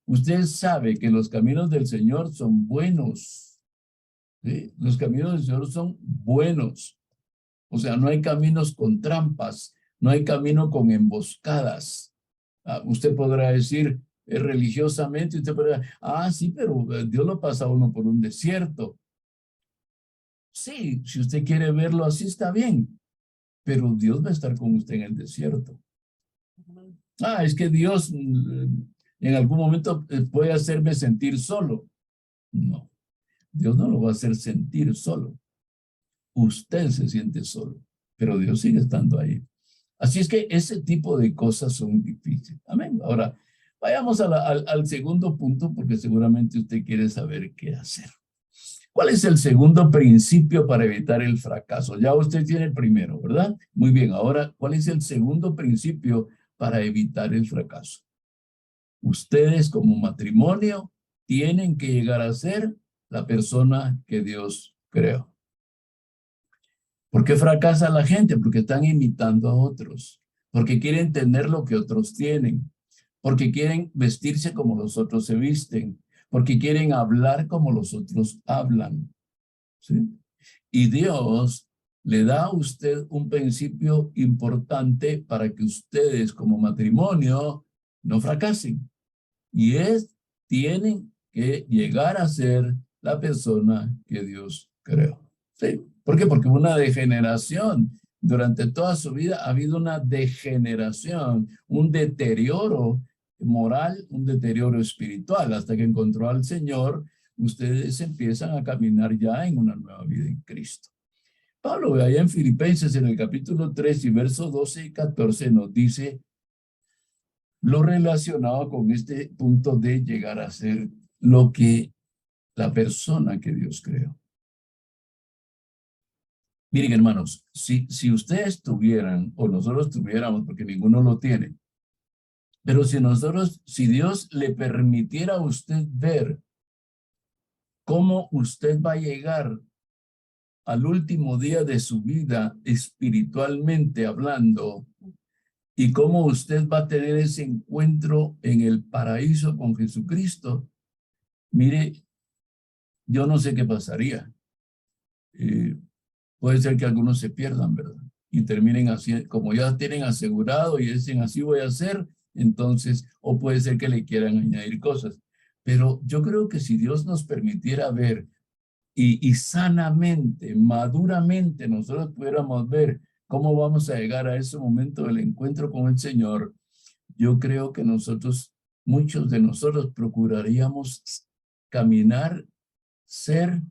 Usted sabe que los caminos del Señor son buenos. ¿Sí? Los caminos del Señor son buenos. O sea, no hay caminos con trampas, no hay camino con emboscadas. Usted podrá decir religiosamente, usted podrá, sí, pero Dios lo pasa a uno por un desierto. Sí, si usted quiere verlo así está bien, pero Dios va a estar con usted en el desierto. Es que Dios en algún momento puede hacerme sentir solo. No, Dios no lo va a hacer sentir solo. Usted se siente solo, pero Dios sigue estando ahí. Así es que ese tipo de cosas son difíciles. Amén. Ahora, vayamos al segundo punto porque seguramente usted quiere saber qué hacer. ¿Cuál es el segundo principio para evitar el fracaso? Ya usted tiene el primero, ¿verdad? Muy bien. Ahora, ¿cuál es el segundo principio para evitar el fracaso? Ustedes como matrimonio tienen que llegar a ser la persona que Dios creó. ¿Por qué fracasa la gente? Porque están imitando a otros, porque quieren tener lo que otros tienen, porque quieren vestirse como los otros se visten, porque quieren hablar como los otros hablan. ¿Sí? Y Dios le da a usted un principio importante para que ustedes como matrimonio no fracasen. Y tienen que llegar a ser la persona que Dios creó. ¿Sí? ¿Por qué? Porque una degeneración. Durante toda su vida ha habido una degeneración, un deterioro moral, un deterioro espiritual. Hasta que encontró al Señor, ustedes empiezan a caminar ya en una nueva vida en Cristo. Pablo, allá en Filipenses, en el capítulo 3 y versos 12 y 14, nos dice lo relacionado con este punto de llegar a ser lo que la persona que Dios creó. Miren, hermanos, si ustedes tuvieran, o nosotros tuviéramos, porque ninguno lo tiene, pero si Dios le permitiera a usted ver cómo usted va a llegar al último día de su vida espiritualmente hablando, y cómo usted va a tener ese encuentro en el paraíso con Jesucristo, mire, yo no sé qué pasaría. Puede ser que algunos se pierdan, ¿verdad? Y terminen así, como ya tienen asegurado y dicen así voy a hacer, entonces, o puede ser que le quieran añadir cosas. Pero yo creo que si Dios nos permitiera ver y sanamente, maduramente, nosotros pudiéramos ver cómo vamos a llegar a ese momento del encuentro con el Señor, yo creo que muchos de nosotros procuraríamos caminar, ser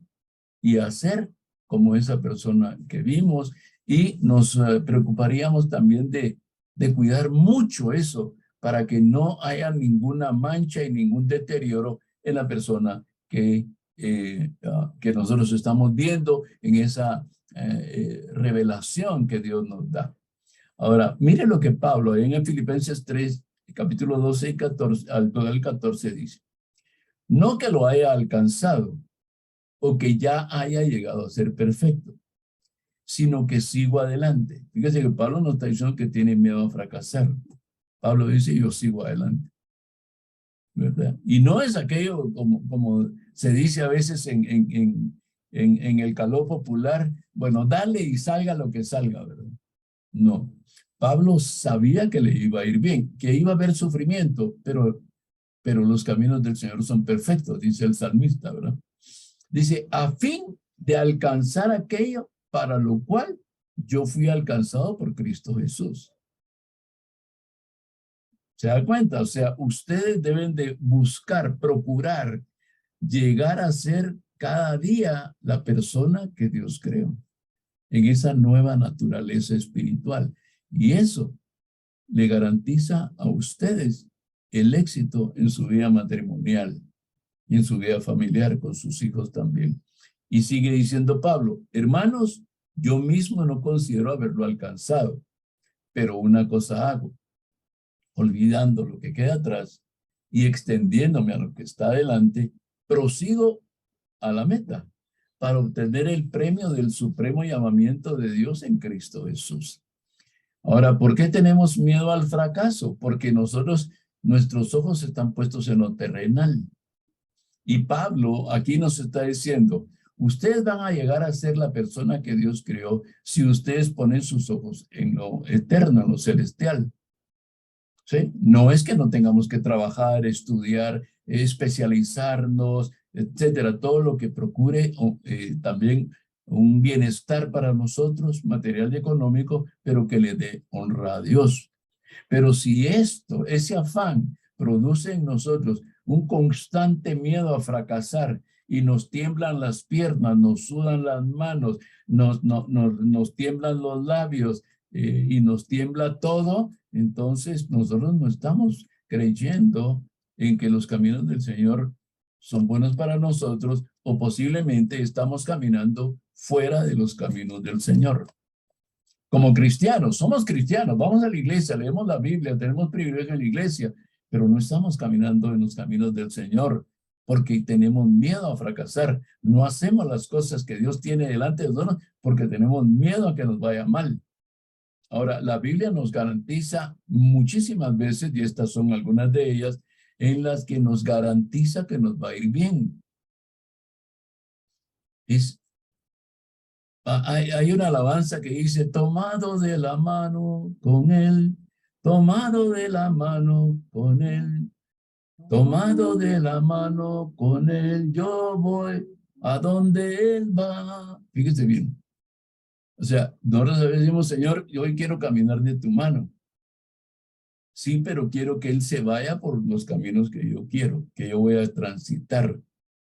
y hacer como esa persona que vimos, y nos preocuparíamos también de cuidar mucho eso para que no haya ninguna mancha y ningún deterioro en la persona que nosotros estamos viendo en esa revelación que Dios nos da. Ahora, mire lo que Pablo en el Filipenses 3, capítulo 12 y 14, al 14 dice. No que lo haya alcanzado o que ya haya llegado a ser perfecto, sino que sigo adelante. Fíjese que Pablo no está diciendo que tiene miedo a fracasar. Pablo dice, yo sigo adelante, ¿verdad? Y no es aquello como se dice a veces en el calor popular, bueno, dale y salga lo que salga, ¿verdad? No. Pablo sabía que le iba a ir bien, que iba a haber sufrimiento, pero los caminos del Señor son perfectos, dice el salmista, ¿verdad? Dice, a fin de alcanzar aquello para lo cual yo fui alcanzado por Cristo Jesús. ¿Se da cuenta? O sea, ustedes deben de buscar, procurar, llegar a ser cada día la persona que Dios creó, en esa nueva naturaleza espiritual. Y eso le garantiza a ustedes el éxito en su vida matrimonial y en su vida familiar con sus hijos también. Y sigue diciendo Pablo, hermanos, yo mismo no considero haberlo alcanzado, pero una cosa hago, olvidando lo que queda atrás y extendiéndome a lo que está adelante, prosigo a la meta para obtener el premio del supremo llamamiento de Dios en Cristo Jesús. Ahora, ¿por qué tenemos miedo al fracaso? Porque nuestros ojos están puestos en lo terrenal. Y Pablo aquí nos está diciendo, ustedes van a llegar a ser la persona que Dios creó si ustedes ponen sus ojos en lo eterno, en lo celestial. ¿Sí? No es que no tengamos que trabajar, estudiar, especializarnos, etcétera, todo lo que procure también un bienestar para nosotros, material y económico, pero que le dé honra a Dios. Pero si ese afán produce en nosotros un constante miedo a fracasar y nos tiemblan las piernas, nos sudan las manos, nos tiemblan los labios y nos tiembla todo, entonces nosotros no estamos creyendo en que los caminos del Señor son buenos para nosotros o posiblemente estamos caminando fuera de los caminos del Señor. Como cristianos, somos cristianos, vamos a la iglesia, leemos la Biblia, tenemos privilegio en la iglesia, pero no estamos caminando en los caminos del Señor porque tenemos miedo a fracasar. No hacemos las cosas que Dios tiene delante de nosotros porque tenemos miedo a que nos vaya mal. Ahora, la Biblia nos garantiza muchísimas veces, y estas son algunas de ellas, en las que nos garantiza que nos va a ir bien. Hay una alabanza que dice, tomado de la mano con él, tomado de la mano con él, tomado de la mano con él, yo voy a donde él va. Fíjese bien. O sea, nosotros decimos, Señor, yo hoy quiero caminar de tu mano. Sí, pero quiero que él se vaya por los caminos que yo quiero, que yo voy a transitar.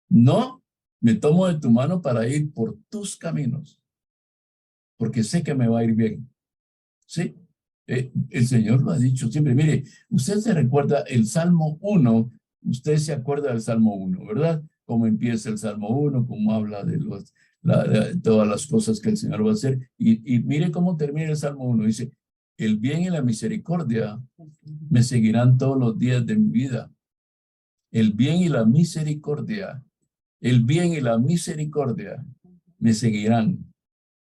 No, me tomo de tu mano para ir por tus caminos, porque sé que me va a ir bien. Sí, el Señor lo ha dicho siempre. Mire, usted se recuerda el Salmo 1, usted se acuerda del Salmo 1, ¿verdad? Cómo empieza el Salmo 1, cómo habla de todas las cosas que el Señor va a hacer. Y mire cómo termina el Salmo 1. Dice, el bien y la misericordia me seguirán todos los días de mi vida. El bien y la misericordia, el bien y la misericordia me seguirán.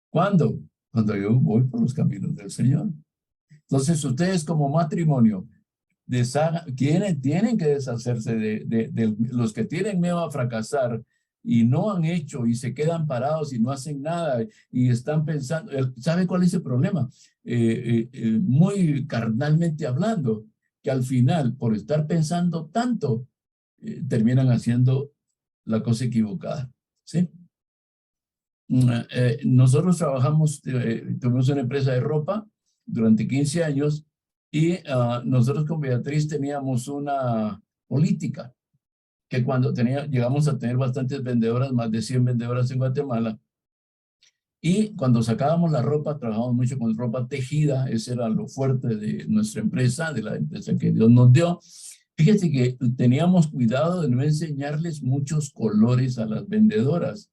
¿Cuándo? Cuando yo voy por los caminos del Señor. Entonces, ustedes como matrimonio tienen que deshacerse de los que tienen miedo a fracasar y no han hecho y se quedan parados y no hacen nada y están pensando. ¿Sabe cuál es el problema? Muy carnalmente hablando, que al final, por estar pensando tanto, terminan haciendo la cosa equivocada. ¿Sí? Nosotros tuvimos una empresa de ropa durante 15 años y nosotros con Beatriz teníamos una política que cuando llegamos a tener bastantes vendedoras, más de 100 vendedoras en Guatemala, Y cuando sacábamos la ropa, trabajábamos mucho con ropa tejida. Ese era lo fuerte de nuestra empresa, de la empresa que Dios nos dio. Fíjese que teníamos cuidado de no enseñarles muchos colores a las vendedoras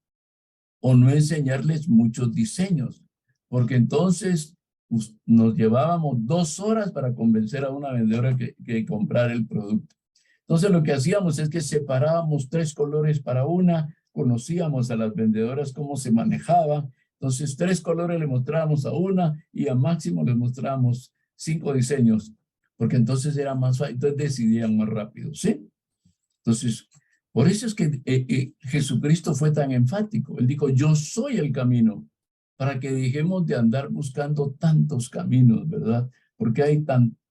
o no enseñarles muchos diseños, porque entonces nos llevábamos 2 horas para convencer a una vendedora que comprara el producto. Entonces lo que hacíamos es que separábamos 3 colores para una, conocíamos a las vendedoras cómo se manejaba, entonces 3 colores le mostrábamos a una y a máximo les mostrábamos 5 diseños, porque entonces era más fácil, entonces decidían más rápido, ¿sí? Entonces, por eso es que Jesucristo fue tan enfático. Él dijo, yo soy el camino, para que dejemos de andar buscando tantos caminos, ¿verdad? Porque hay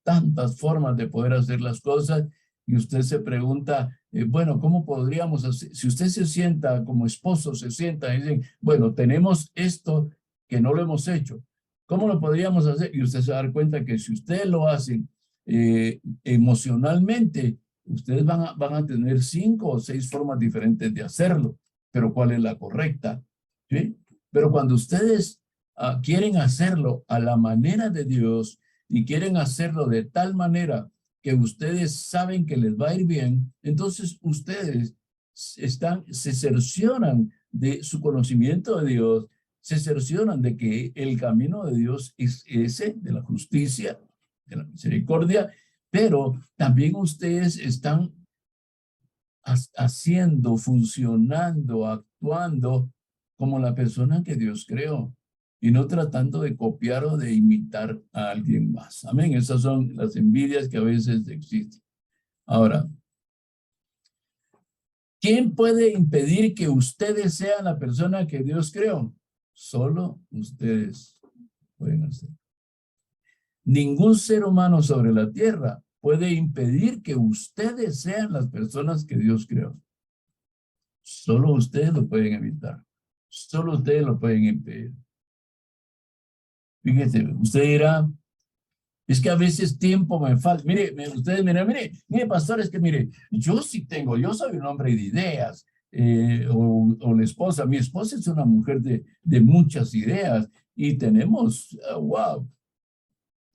tantas formas de poder hacer las cosas y usted se pregunta, bueno, ¿cómo podríamos hacer? Si usted se sienta como esposo, se sienta y dicen, bueno, tenemos esto que no lo hemos hecho, ¿cómo lo podríamos hacer? Y usted se va a dar cuenta que si ustedes lo hacen emocionalmente, ustedes van a tener 5 o 6 formas diferentes de hacerlo, pero ¿cuál es la correcta? ¿Sí? Pero cuando ustedes quieren hacerlo a la manera de Dios y quieren hacerlo de tal manera que ustedes saben que les va a ir bien, entonces ustedes se cercioran de su conocimiento de Dios, se cercioran de que el camino de Dios es ese, de la justicia, de la misericordia, pero también ustedes están haciendo, funcionando, actuando como la persona que Dios creó y no tratando de copiar o de imitar a alguien más. Amén. Esas son las envidias que a veces existen. Ahora, ¿quién puede impedir que ustedes sean la persona que Dios creó? Solo ustedes pueden hacerlo. Ningún ser humano sobre la tierra puede impedir que ustedes sean las personas que Dios creó. Solo ustedes lo pueden evitar. Solo ustedes lo pueden impedir. Fíjese, usted dirá, es que a veces tiempo me falta. Mire, ustedes miren, mire, pastor, es que mire, yo sí tengo, yo soy un hombre de ideas, o la esposa, mi esposa es una mujer de muchas ideas y tenemos, wow,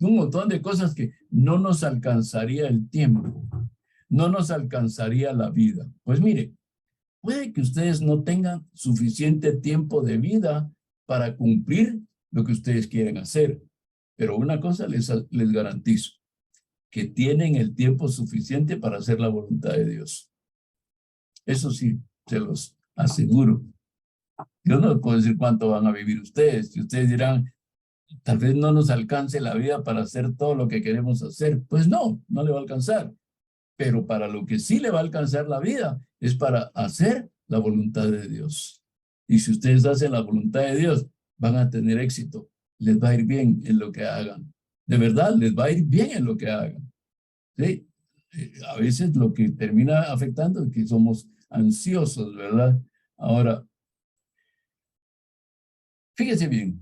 un montón de cosas que no nos alcanzaría el tiempo, no nos alcanzaría la vida. Pues mire, puede que ustedes no tengan suficiente tiempo de vida para cumplir lo que ustedes quieren hacer, pero una cosa les garantizo, que tienen el tiempo suficiente para hacer la voluntad de Dios. Eso sí, se los aseguro. Yo no les puedo decir cuánto van a vivir ustedes. Y ustedes dirán, tal vez no nos alcance la vida para hacer todo lo que queremos hacer. Pues no, no le va a alcanzar. Pero para lo que sí le va a alcanzar la vida es para hacer la voluntad de Dios. Y si ustedes hacen la voluntad de Dios, van a tener éxito. Les va a ir bien en lo que hagan. De verdad, les va a ir bien en lo que hagan. ¿Sí? A veces lo que termina afectando es que somos ansiosos, ¿verdad? Ahora, fíjese bien.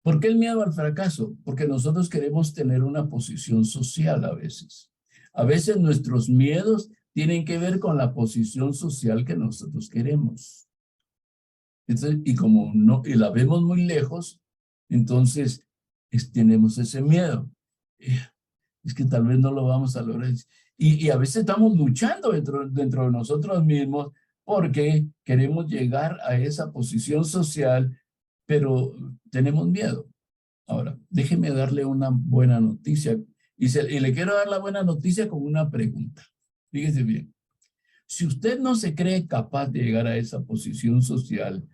¿Por qué el miedo al fracaso? Porque nosotros queremos tener una posición social a veces. A veces nuestros miedos tienen que ver con la posición social que nosotros queremos. Entonces, y como no, y la vemos muy lejos, entonces tenemos ese miedo. Es que tal vez no lo vamos a lograr. Y a veces estamos luchando dentro de nosotros mismos porque queremos llegar a esa posición social, pero tenemos miedo. Ahora, déjeme darle una buena noticia. Y le quiero dar la buena noticia con una pregunta. Fíjese bien. Si usted no se cree capaz de llegar a esa posición social,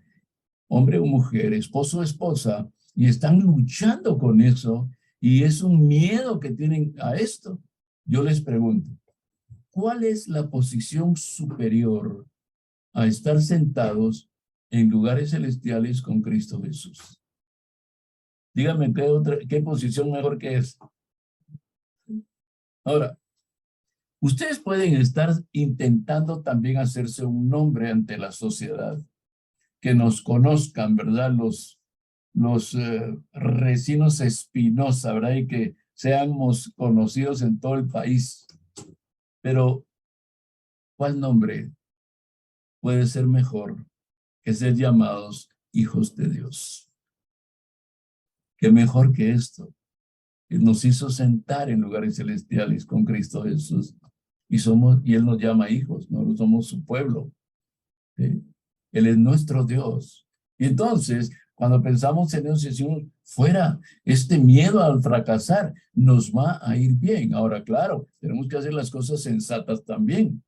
hombre o mujer, esposo o esposa, y están luchando con eso, y es un miedo que tienen a esto, yo les pregunto, ¿cuál es la posición superior a estar sentados en lugares celestiales con Cristo Jesús? Dígame qué posición mejor que es. Ahora, ustedes pueden estar intentando también hacerse un nombre ante la sociedad, que nos conozcan, ¿verdad? Los Recinos Espinosa, ¿verdad? Y que seamos conocidos en todo el país. Pero, ¿cuál nombre puede ser mejor que ser llamados hijos de Dios. ¿Qué mejor que esto? Él nos hizo sentar en lugares celestiales con Cristo Jesús. Y Él nos llama hijos, nosotros somos su pueblo. ¿Sí? Él es nuestro Dios. Y entonces, cuando pensamos en eso, decimos, fuera, este miedo al fracasar nos va a ir bien. Ahora, claro, tenemos que hacer las cosas sensatas también,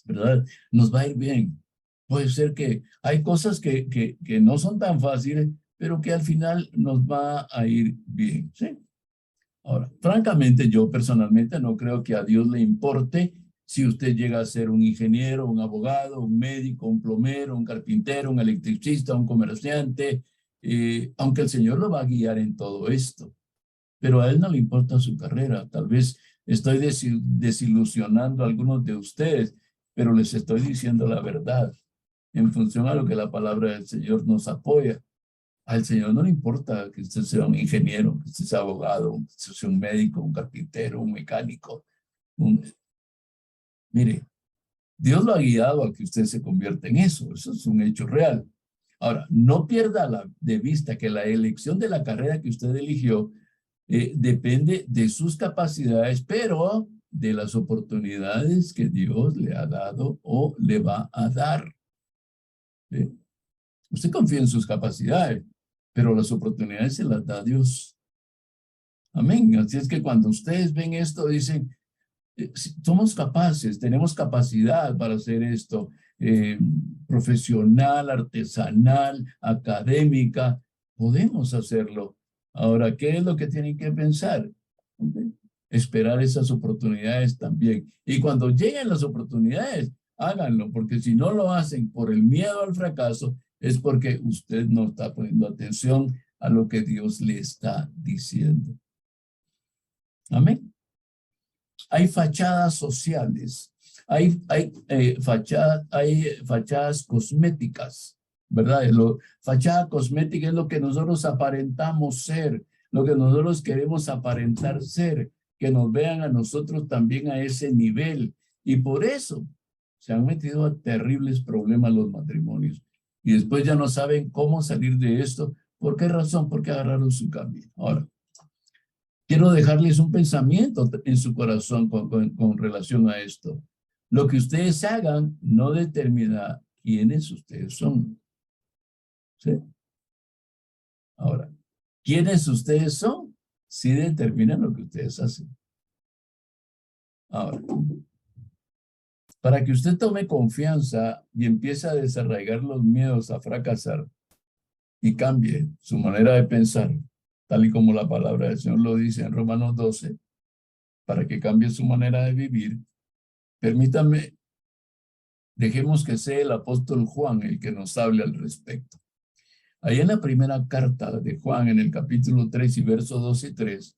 ¿verdad? Nos va a ir bien. Puede ser que hay cosas que no son tan fáciles, pero que al final nos va a ir bien, ¿sí? Ahora, francamente, yo personalmente no creo que a Dios le importe si usted llega a ser un ingeniero, un abogado, un médico, un plomero, un carpintero, un electricista, un comerciante, aunque el Señor lo va a guiar en todo esto. Pero a Él no le importa su carrera. Tal vez estoy desilusionando a algunos de ustedes, pero les estoy diciendo la verdad en función a lo que la palabra del Señor nos apoya. Al Señor no le importa que usted sea un ingeniero, que usted sea abogado, que usted sea un médico, un carpintero, un mecánico. Mire, Dios lo ha guiado a que usted se convierta en eso. Eso es un hecho real. Ahora, no pierda de vista que la elección de la carrera que usted eligió depende de sus capacidades, pero de las oportunidades que Dios le ha dado o le va a dar. ¿Sí? Usted confía en sus capacidades, pero las oportunidades se las da Dios. Amén. Así es que cuando ustedes ven esto, dicen, somos capaces, tenemos capacidad para hacer esto, profesional, artesanal, académica, podemos hacerlo. Ahora, ¿qué es lo que tienen que pensar? ¿Okay? Esperar esas oportunidades también. Y cuando lleguen las oportunidades, háganlo, porque si no lo hacen por el miedo al fracaso, es porque usted no está poniendo atención a lo que Dios le está diciendo. Amén. Hay fachadas sociales, hay fachadas cosméticas, ¿verdad? Fachada cosmética es lo que nosotros aparentamos ser, lo que nosotros queremos aparentar ser, que nos vean a nosotros también a ese nivel. Y por eso se han metido a terribles problemas los matrimonios. Y después ya no saben cómo salir de esto. ¿Por qué razón? Porque agarraron su camino. Ahora, quiero dejarles un pensamiento en su corazón con relación a esto. Lo que ustedes hagan no determina quiénes ustedes son. ¿Sí? Ahora, quiénes ustedes son, sí determinan lo que ustedes hacen. Ahora, para que usted tome confianza y empiece a desarraigar los miedos a fracasar y cambie su manera de pensar, tal y como la palabra del Señor lo dice en Romanos 12, para que cambie su manera de vivir, permítanme, dejemos que sea el apóstol Juan el que nos hable al respecto. Ahí en la primera carta de Juan, en el capítulo 3 y versos 2 y 3,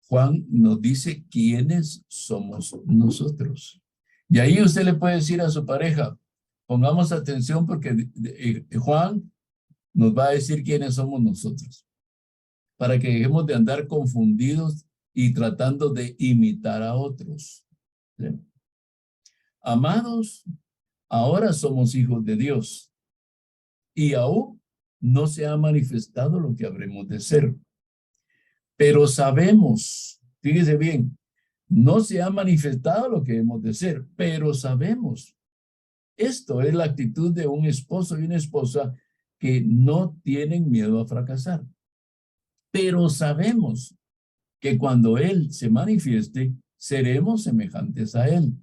Juan nos dice quiénes somos nosotros. Y ahí usted le puede decir a su pareja, pongamos atención porque Juan nos va a decir quiénes somos nosotros, para que dejemos de andar confundidos y tratando de imitar a otros. ¿Sí? Amados, ahora somos hijos de Dios y aún no se ha manifestado lo que habremos de ser. Pero sabemos, fíjese bien, no se ha manifestado lo que hemos de ser, pero sabemos. Esto es la actitud de un esposo y una esposa que no tienen miedo a fracasar. Pero sabemos que cuando Él se manifieste, seremos semejantes a Él,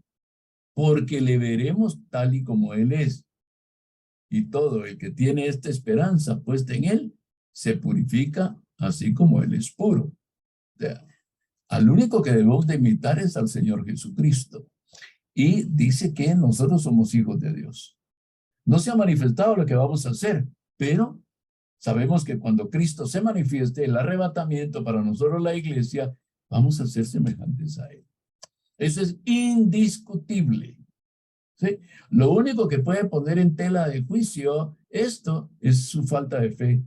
porque le veremos tal y como Él es. Y todo el que tiene esta esperanza puesta en Él, se purifica así como Él es puro. O sea, al único que debemos de imitar es al Señor Jesucristo. Y dice que nosotros somos hijos de Dios. No se ha manifestado lo que vamos a hacer, pero sabemos que cuando Cristo se manifieste, el arrebatamiento para nosotros la iglesia, vamos a ser semejantes a Él. Eso es indiscutible. ¿Sí? Lo único que puede poner en tela de juicio esto es su falta de fe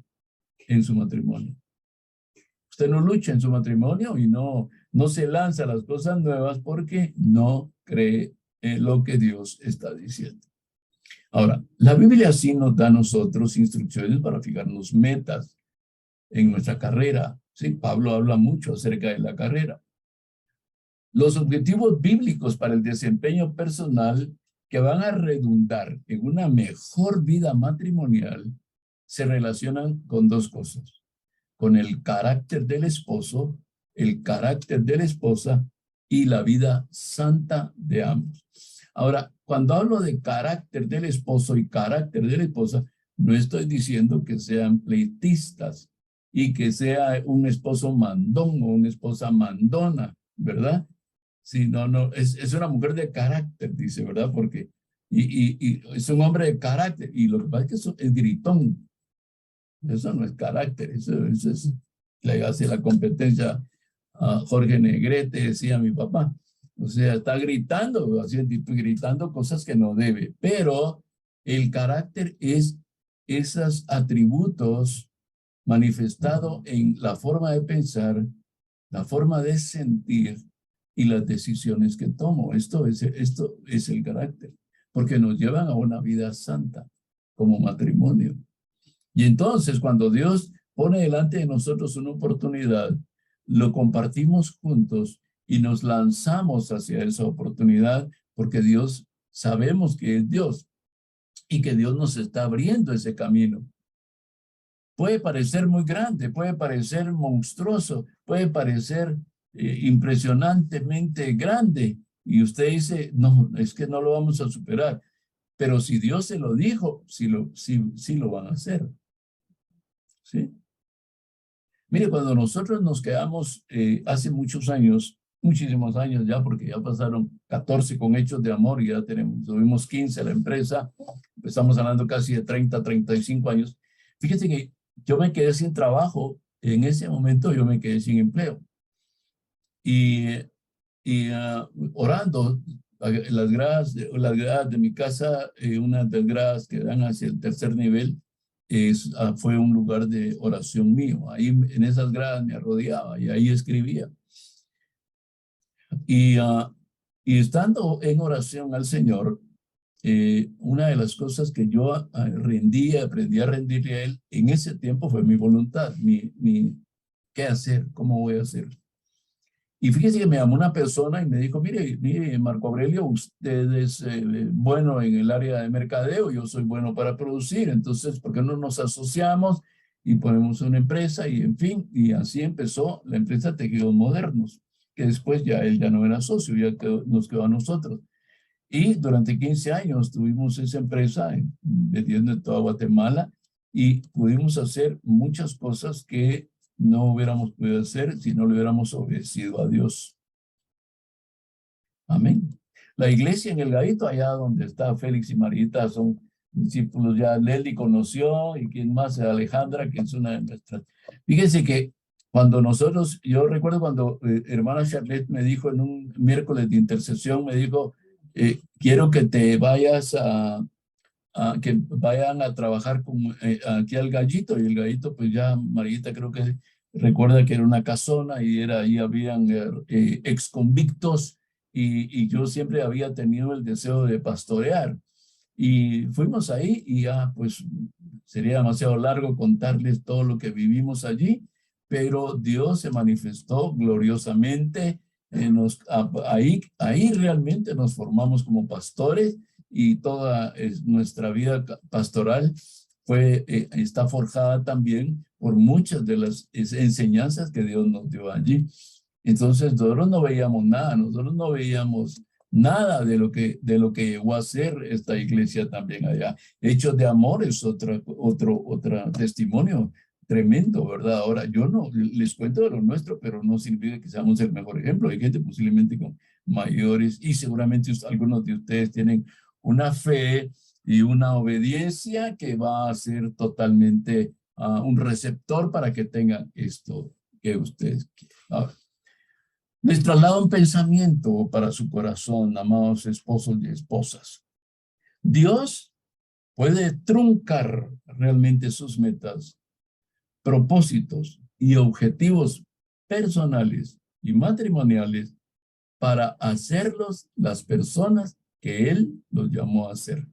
en su matrimonio. Usted no lucha en su matrimonio y no se lanza a las cosas nuevas porque no cree en lo que Dios está diciendo. Ahora, la Biblia sí nos da a nosotros instrucciones para fijarnos metas en nuestra carrera. Sí, Pablo habla mucho acerca de la carrera. Los objetivos bíblicos para el desempeño personal que van a redundar en una mejor vida matrimonial se relacionan con dos cosas: con el carácter del esposo, el carácter de la esposa y la vida santa de ambos. Ahora, cuando hablo de carácter del esposo y carácter de la esposa, no estoy diciendo que sean pleitistas y que sea un esposo mandón o una esposa mandona, ¿verdad? Sí, no, es una mujer de carácter, dice, ¿verdad? Porque, y es un hombre de carácter, y lo que pasa es que eso es gritón. Eso no es carácter, eso es, le hace la competencia a Jorge Negrete, decía mi papá. O sea, está gritando, así, gritando cosas que no debe, pero el carácter es esos atributos manifestados en la forma de pensar, la forma de sentir y las decisiones que tomo. Esto es el carácter, porque nos llevan a una vida santa como matrimonio. Y entonces, cuando Dios pone delante de nosotros una oportunidad, lo compartimos juntos y nos lanzamos hacia esa oportunidad, porque Dios, sabemos que es Dios y que Dios nos está abriendo ese camino. Puede parecer muy grande, puede parecer monstruoso, puede parecer impresionantemente grande, y usted dice, no, es que no lo vamos a superar. Pero si Dios se lo dijo, sí lo van a hacer. ¿Sí? Mire, cuando nosotros nos quedamos hace muchos años, muchísimos años ya, porque ya pasaron 14 con Hechos de Amor y ya tuvimos 15 a la empresa, estamos hablando casi de 30, 35 años. Fíjense que yo me quedé sin trabajo, en ese momento yo me quedé sin empleo. Y orando, las gradas de mi casa, una de las gradas que dan hacia el tercer nivel, fue un lugar de oración mío. Ahí en esas gradas me arrodillaba y ahí escribía. Y estando en oración al Señor, una de las cosas que yo aprendí a rendirle a Él en ese tiempo fue mi voluntad, qué hacer, cómo voy a hacer. Y fíjese que me llamó una persona y me dijo, mire, Marco Aurelio, usted es bueno en el área de mercadeo, yo soy bueno para producir, entonces, ¿por qué no nos asociamos y ponemos una empresa? Y en fin, y así empezó la empresa Tejidos Modernos, que después ya él ya no era socio, nos quedó a nosotros. Y durante 15 años tuvimos esa empresa vendiendo en toda Guatemala y pudimos hacer muchas cosas que no hubiéramos podido hacer si no le hubiéramos obedecido a Dios. Amén. La iglesia en El Gavito, allá donde está Félix y Marita, son discípulos ya. Leli conoció, y quién más, Alejandra, que es una de nuestras. Fíjense que cuando yo recuerdo cuando hermana Charlotte me dijo en un miércoles de intercesión, me dijo, quiero que te vayas que vayan a trabajar aquí al Gallito, y el Gallito, pues ya Marita creo que recuerda que era una casona y ahí habían ex convictos, y yo siempre había tenido el deseo de pastorear. Y fuimos ahí y ya pues sería demasiado largo contarles todo lo que vivimos allí, pero Dios se manifestó gloriosamente. Ahí realmente nos formamos como pastores, y toda nuestra vida pastoral está forjada también por muchas de las enseñanzas que Dios nos dio allí. Entonces nosotros no veíamos nada de lo que llegó a ser esta iglesia también allá. Hechos de Amor es otro testimonio tremendo, ¿verdad? Ahora, yo no les cuento de lo nuestro, pero no significa que seamos el mejor ejemplo. Hay gente posiblemente con mayores, y seguramente algunos de ustedes tienen una fe y una obediencia que va a ser totalmente un receptor para que tengan esto que ustedes quieren. Ahora, les traslado un pensamiento para su corazón, amados esposos y esposas. Dios puede truncar realmente sus metas, propósitos y objetivos personales y matrimoniales para hacerlos las personas que Él los llamó a ser.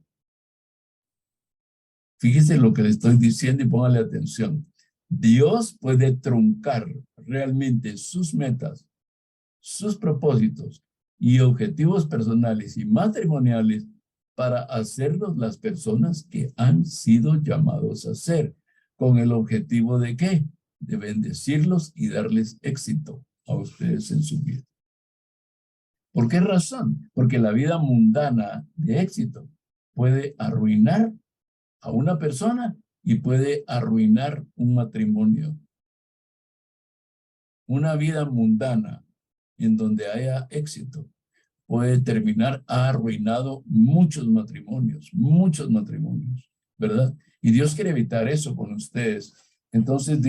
Fíjese lo que le estoy diciendo y póngale atención. Dios puede truncar realmente sus metas, sus propósitos y objetivos personales y matrimoniales para hacerlos las personas que han sido llamados a ser, con el objetivo de ¿qué? De bendecirlos y darles éxito a ustedes en su vida. ¿Por qué razón? Porque la vida mundana de éxito puede arruinar a una persona y puede arruinar un matrimonio. Una vida mundana en donde haya éxito puede terminar arruinado muchos matrimonios, ¿verdad? Y Dios quiere evitar eso con ustedes. Entonces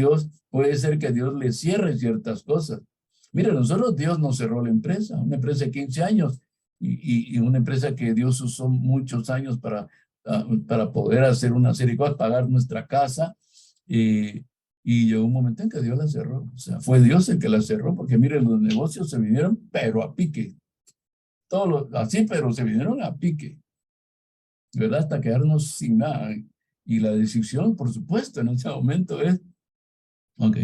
puede ser que Dios les cierre ciertas cosas. Mire, nosotros Dios nos cerró la empresa, una empresa de 15 años y una empresa que Dios usó muchos años para poder hacer una serie de cosas, pagar nuestra casa. Y llegó un momento en que Dios la cerró. O sea, fue Dios el que la cerró, porque miren, los negocios se vinieron, pero a pique. Así, pero se vinieron a pique, ¿verdad? Hasta quedarnos sin nada. Y la decisión, por supuesto, en ese momento es, ok,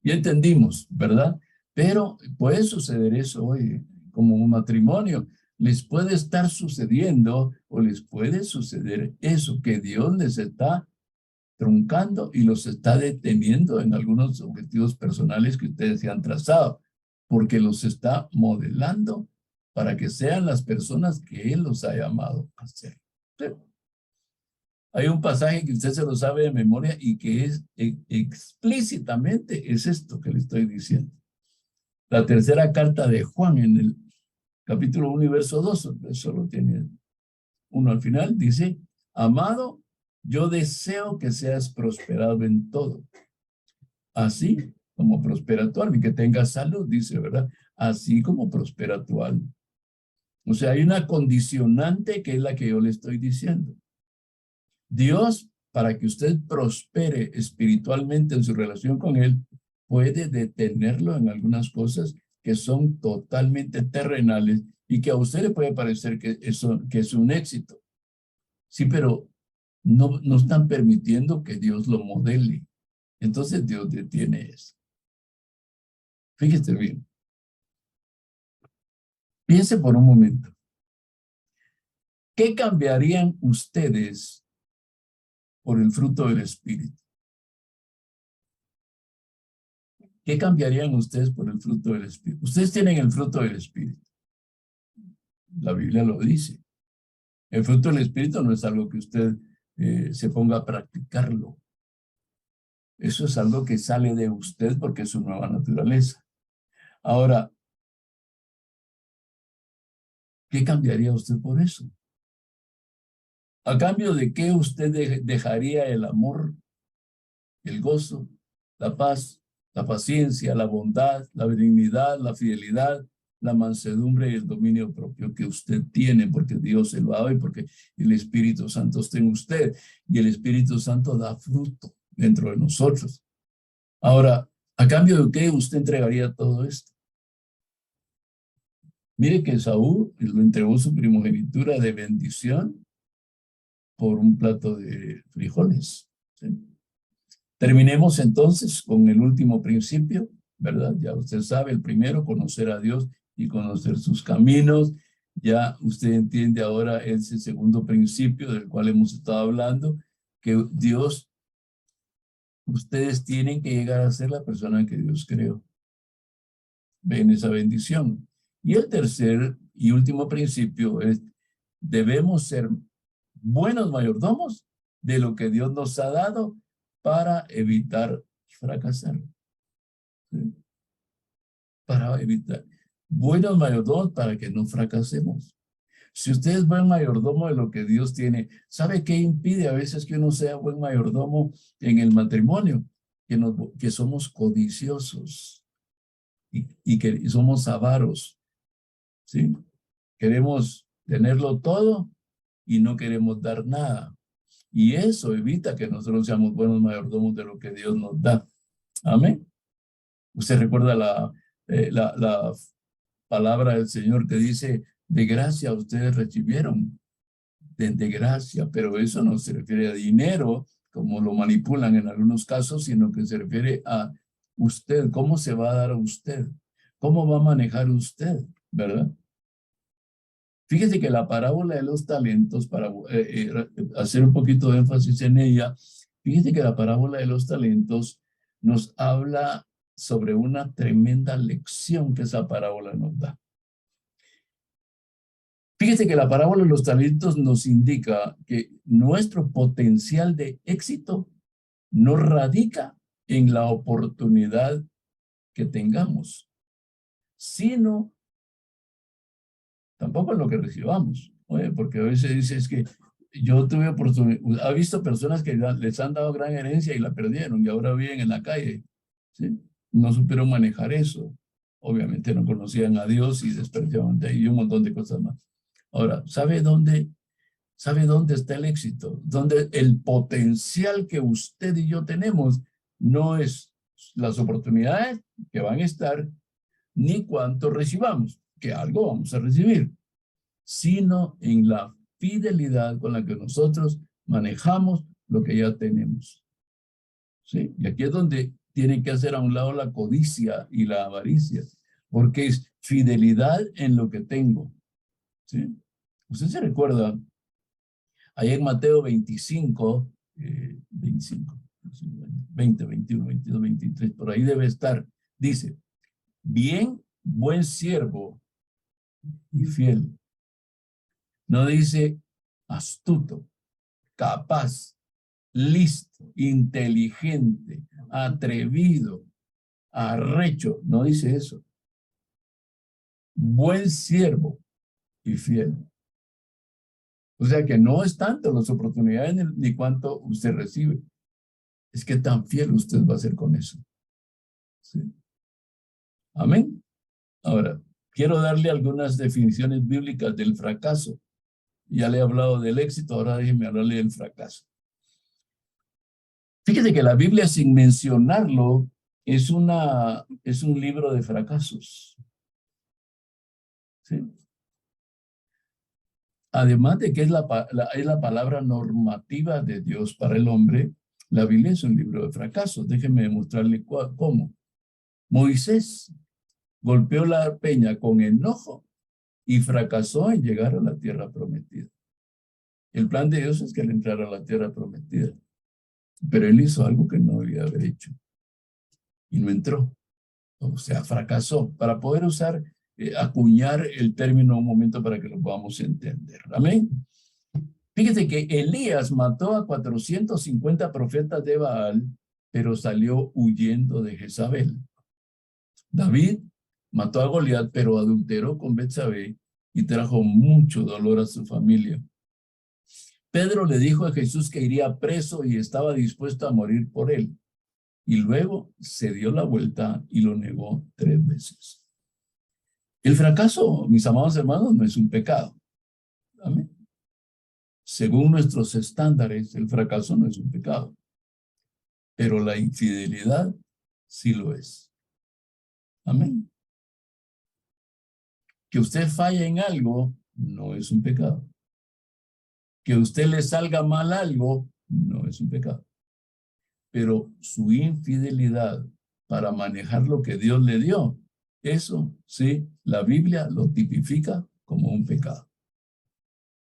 ya entendimos, ¿verdad? Pero puede suceder eso hoy, como un matrimonio. Les puede estar sucediendo o les puede suceder eso, que Dios les está truncando y los está deteniendo en algunos objetivos personales que ustedes se han trazado, porque los está modelando para que sean las personas que Él los ha llamado a ser. ¿Sí? Hay un pasaje que usted se lo sabe de memoria y que es explícitamente es esto que le estoy diciendo. La tercera carta de Juan en el capítulo 1 y verso 2, solo tiene uno al final, dice, amado, yo deseo que seas prosperado en todo, así como prospera tu alma y que tengas salud, dice, ¿verdad? Así como prospera tu alma. O sea, hay una condicionante que es la que yo le estoy diciendo. Dios, para que usted prospere espiritualmente en su relación con Él, puede detenerlo en algunas cosas que son totalmente terrenales y que a usted le puede parecer que es un éxito. Sí, pero no están permitiendo que Dios lo modele. Entonces Dios detiene eso. Fíjese bien. Piense por un momento. ¿Qué cambiarían ustedes por el fruto del Espíritu? ¿Qué cambiarían ustedes por el fruto del Espíritu? Ustedes tienen el fruto del Espíritu. La Biblia lo dice. El fruto del Espíritu no es algo que usted se ponga a practicarlo. Eso es algo que sale de usted porque es su nueva naturaleza. Ahora, ¿qué cambiaría usted por eso? ¿A cambio de qué usted dejaría el amor, el gozo, la paz, la paciencia, la bondad, la benignidad, la fidelidad, la mansedumbre y el dominio propio que usted tiene, porque Dios se lo ha dado y porque el Espíritu Santo está en usted y el Espíritu Santo da fruto dentro de nosotros? Ahora, ¿a cambio de qué usted entregaría todo esto? Mire que Saúl lo entregó su primogenitura de bendición por un plato de frijoles. ¿Sí? Terminemos entonces con el último principio, ¿verdad? Ya usted sabe, el primero, conocer a Dios y conocer sus caminos. Ya usted entiende ahora ese segundo principio del cual hemos estado hablando, que Dios, ustedes tienen que llegar a ser la persona que Dios creó. Ven esa bendición. Y el tercer y último principio es, debemos ser buenos mayordomos de lo que Dios nos ha dado para evitar fracasar. ¿Sí? Para evitar. Buenos mayordomos para que no fracasemos. Si usted es buen mayordomo de lo que Dios tiene, ¿sabe qué impide a veces que uno sea buen mayordomo en el matrimonio? Que somos codiciosos y que somos avaros. ¿Sí? Queremos tenerlo todo y no queremos dar nada. Y eso evita que nosotros seamos buenos mayordomos de lo que Dios nos da. Amén. Usted recuerda la palabra del Señor que dice, de gracia ustedes recibieron. de gracia, pero eso no se refiere a dinero, como lo manipulan en algunos casos, sino que se refiere a usted, cómo se va a dar a usted, cómo va a manejar usted, ¿verdad? Fíjese que la parábola de los talentos, para hacer un poquito de énfasis en ella, fíjese que la parábola de los talentos nos habla sobre una tremenda lección que esa parábola nos da. Fíjese que la parábola de los talentos nos indica que nuestro potencial de éxito no radica en la oportunidad que tengamos, sino tampoco en lo que recibamos. Oye, porque a veces dice, es que yo tuve oportunidad, ha visto personas que les han dado gran herencia y la perdieron y ahora viven en la calle, ¿sí? No supieron manejar eso. Obviamente no conocían a Dios y desperdiciaban de ahí y un montón de cosas más. Ahora, ¿sabe dónde está el éxito? Donde el potencial que usted y yo tenemos no es las oportunidades que van a estar, ni cuánto recibamos, que algo vamos a recibir, sino en la fidelidad con la que nosotros manejamos lo que ya tenemos. ¿Sí? Y aquí es donde tienen que hacer a un lado la codicia y la avaricia, porque es fidelidad en lo que tengo. ¿Sí? Usted se recuerda, ahí en Mateo 25, 20, 21, 22, 23, por ahí debe estar, dice, bien, buen siervo y fiel. No dice astuto, capaz, listo, inteligente, atrevido, arrecho. No dice eso. Buen siervo y fiel. O sea que no es tanto las oportunidades ni cuánto usted recibe. Es que tan fiel usted va a ser con eso. ¿Sí? Amén. Ahora, quiero darle algunas definiciones bíblicas del fracaso. Ya le he hablado del éxito, ahora déjeme hablarle del fracaso. Fíjese que la Biblia, sin mencionarlo, es un libro de fracasos. ¿Sí? Además de que es la palabra normativa de Dios para el hombre, la Biblia es un libro de fracasos. Déjeme demostrarle cómo. Moisés golpeó la peña con enojo y fracasó en llegar a la tierra prometida. El plan de Dios es que él entrara a la tierra prometida, pero él hizo algo que no debía haber hecho y no entró. O sea, fracasó. Para poder acuñar el término un momento para que lo podamos entender. Amén. Fíjese que Elías mató a 450 profetas de Baal, pero salió huyendo de Jezabel. David mató a Goliat, pero adulteró con Betsabé y trajo mucho dolor a su familia. Pedro le dijo a Jesús que iría preso y estaba dispuesto a morir por él. Y luego se dio la vuelta y lo negó 3 veces. El fracaso, mis amados hermanos, no es un pecado. Amén. Según nuestros estándares, el fracaso no es un pecado. Pero la infidelidad sí lo es. Amén. Que usted falle en algo no es un pecado. Que a usted le salga mal algo no es un pecado. Pero su infidelidad para manejar lo que Dios le dio, eso sí, la Biblia lo tipifica como un pecado.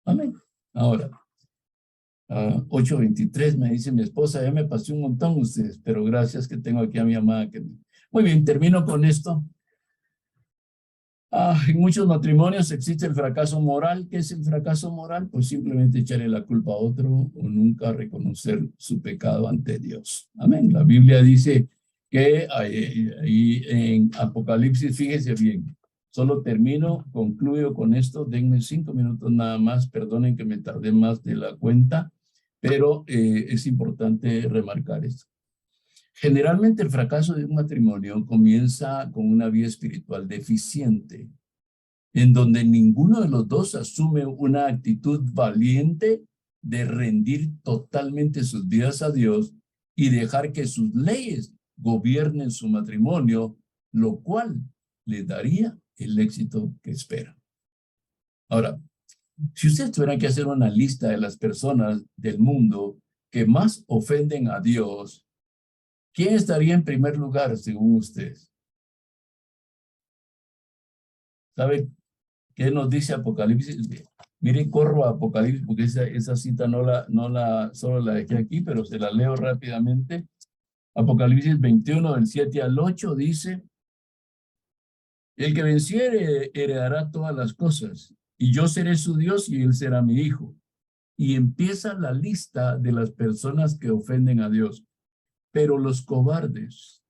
Amén. Ahora, 8:23 me dice mi esposa, ya me pasé un montón ustedes, pero gracias que tengo aquí a mi amada. Muy bien, termino con esto. En muchos matrimonios existe el fracaso moral. ¿Qué es el fracaso moral? Pues simplemente echarle la culpa a otro o nunca reconocer su pecado ante Dios. Amén. La Biblia dice que ahí en Apocalipsis, fíjese bien, solo concluyo con esto, denme 5 minutos nada más, perdonen que me tardé más de la cuenta, pero es importante remarcar esto. Generalmente el fracaso de un matrimonio comienza con una vida espiritual deficiente, en donde ninguno de los dos asume una actitud valiente de rendir totalmente sus vidas a Dios y dejar que sus leyes gobiernen su matrimonio, lo cual le daría el éxito que espera. Ahora, Si ustedes tuvieran que hacer una lista de las personas del mundo que más ofenden a Dios, ¿quién estaría en primer lugar según ustedes? ¿Sabe qué nos dice Apocalipsis? Miren, corro a Apocalipsis porque esa cita solo la dejé aquí, pero se la leo rápidamente. Apocalipsis 21, del 7 al 8 dice: el que venciere heredará todas las cosas, y yo seré su Dios y él será mi hijo. Y empieza la lista de las personas que ofenden a Dios. Pero los cobardes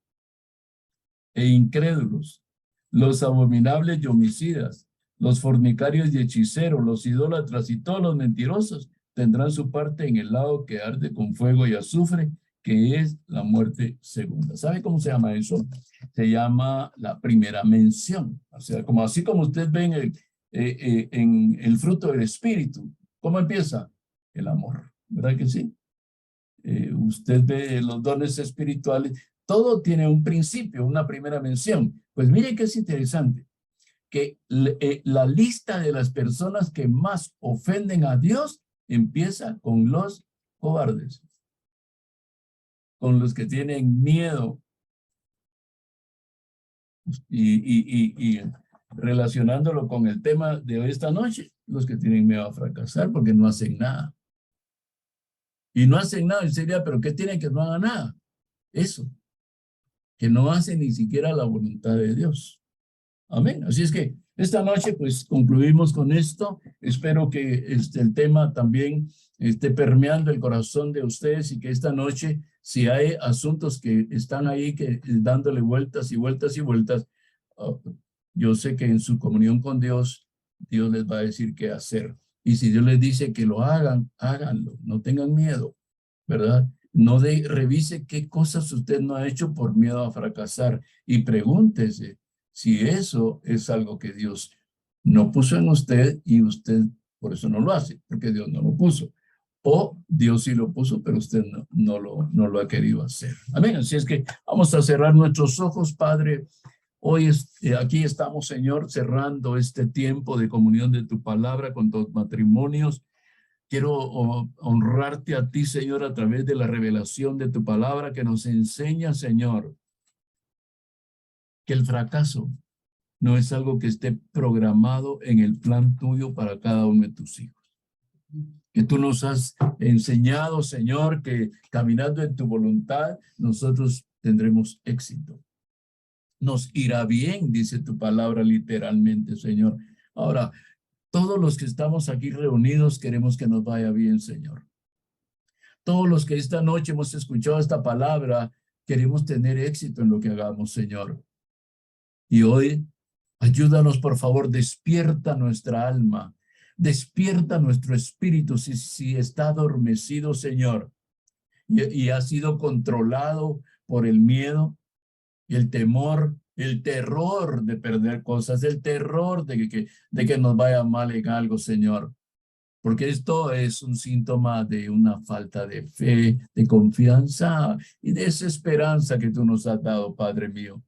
e incrédulos, los abominables y homicidas, los fornicarios y hechiceros, los idólatras y todos los mentirosos tendrán su parte en el lago que arde con fuego y azufre, que es la muerte segunda. ¿Sabe cómo se llama eso? Se llama la primera mención. O sea, así como usted ve en el fruto del Espíritu. ¿Cómo empieza? El amor. ¿Verdad que sí? Usted ve los dones espirituales, todo tiene un principio, una primera mención. Pues mire que es interesante, que la lista de las personas que más ofenden a Dios empieza con los cobardes, con los que tienen miedo. Y relacionándolo con el tema de esta noche, los que tienen miedo a fracasar porque no hacen nada. Y no hacen nada, y sería, pero ¿qué tienen que no hagan nada? Eso, que no hacen ni siquiera la voluntad de Dios. Amén. Así es que esta noche pues concluimos con esto. Espero que el tema también esté permeando el corazón de ustedes y que esta noche, si hay asuntos que están ahí que dándole vueltas y vueltas y vueltas, yo sé que en su comunión con Dios, Dios les va a decir qué hacer. Y si Dios les dice que lo hagan, háganlo. No tengan miedo, ¿verdad? No revise qué cosas usted no ha hecho por miedo a fracasar y pregúntese si eso es algo que Dios no puso en usted y usted por eso no lo hace, porque Dios no lo puso. O Dios sí lo puso, pero usted no lo ha querido hacer. Amén. Así es que vamos a cerrar nuestros ojos, Padre. Hoy aquí estamos, Señor, cerrando este tiempo de comunión de tu palabra con tus matrimonios. Quiero honrarte a ti, Señor, a través de la revelación de tu palabra que nos enseña, Señor, que el fracaso no es algo que esté programado en el plan tuyo para cada uno de tus hijos. Que tú nos has enseñado, Señor, que caminando en tu voluntad, nosotros tendremos éxito. Nos irá bien, dice tu palabra literalmente, Señor. Ahora, todos los que estamos aquí reunidos queremos que nos vaya bien, Señor. Todos los que esta noche hemos escuchado esta palabra, queremos tener éxito en lo que hagamos, Señor. Y hoy, ayúdanos, por favor, despierta nuestra alma, despierta nuestro espíritu si está adormecido, Señor, y ha sido controlado por el miedo y el temor, el terror de perder cosas, el terror de que nos vaya mal en algo, Señor. Porque esto es un síntoma de una falta de fe, de confianza y de esa esperanza que tú nos has dado, Padre mío.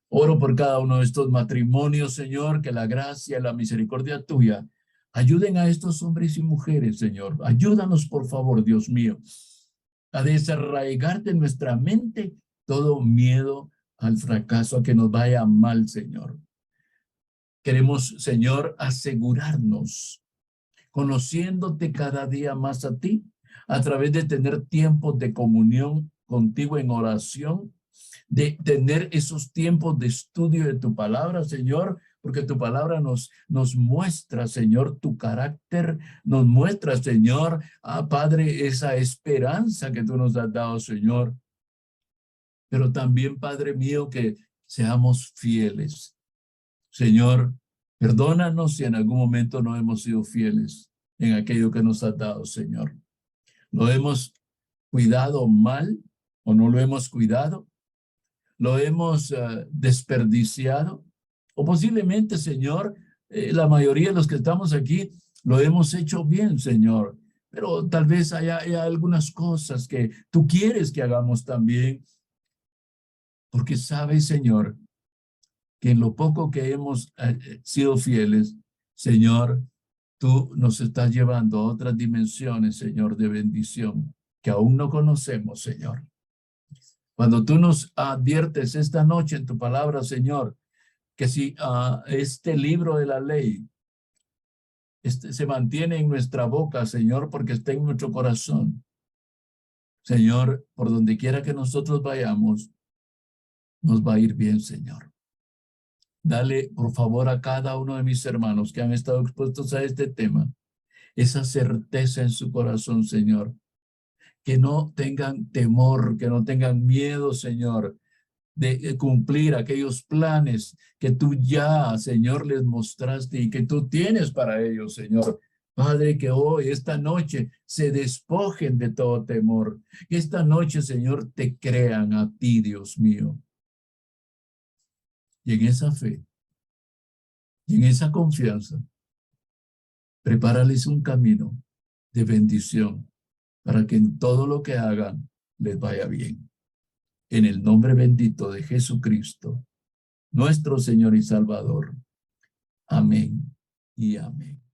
Oro por cada uno de estos matrimonios, Señor, que la gracia y la misericordia tuya ayuden a estos hombres y mujeres, Señor. Ayúdanos, por favor, Dios mío, a desarraigar de nuestra mente todo miedo al fracaso, a que nos vaya mal, Señor. Queremos, Señor, asegurarnos, conociéndote cada día más a ti, a través de tener tiempos de comunión contigo en oración, de tener esos tiempos de estudio de tu palabra, Señor, porque tu palabra nos muestra, Señor, tu carácter, nos muestra, Señor, Padre, esa esperanza que tú nos has dado, Señor. Pero también, Padre mío, que seamos fieles. Señor, perdónanos si en algún momento no hemos sido fieles en aquello que nos has dado, Señor. ¿Lo hemos cuidado mal o no lo hemos cuidado? ¿Lo hemos desperdiciado? O posiblemente, Señor, la mayoría de los que estamos aquí lo hemos hecho bien, Señor. Pero tal vez haya algunas cosas que tú quieres que hagamos también. Porque sabes, Señor, que en lo poco que hemos sido fieles, Señor, Tú nos estás llevando a otras dimensiones, Señor, de bendición que aún no conocemos, Señor. Cuando tú nos adviertes esta noche en tu palabra, Señor, que si este libro de la ley se mantiene en nuestra boca, Señor, porque está en nuestro corazón, Señor, por donde quiera que nosotros vayamos, nos va a ir bien, Señor. Dale, por favor, a cada uno de mis hermanos que han estado expuestos a este tema, esa certeza en su corazón, Señor. Que no tengan temor, que no tengan miedo, Señor, de cumplir aquellos planes que tú ya, Señor, les mostraste y que tú tienes para ellos, Señor. Padre, que hoy, esta noche, se despojen de todo temor. Que esta noche, Señor, te crean a ti, Dios mío. Y en esa fe, y en esa confianza, prepárales un camino de bendición para que en todo lo que hagan les vaya bien. En el nombre bendito de Jesucristo, nuestro Señor y Salvador. Amén y amén.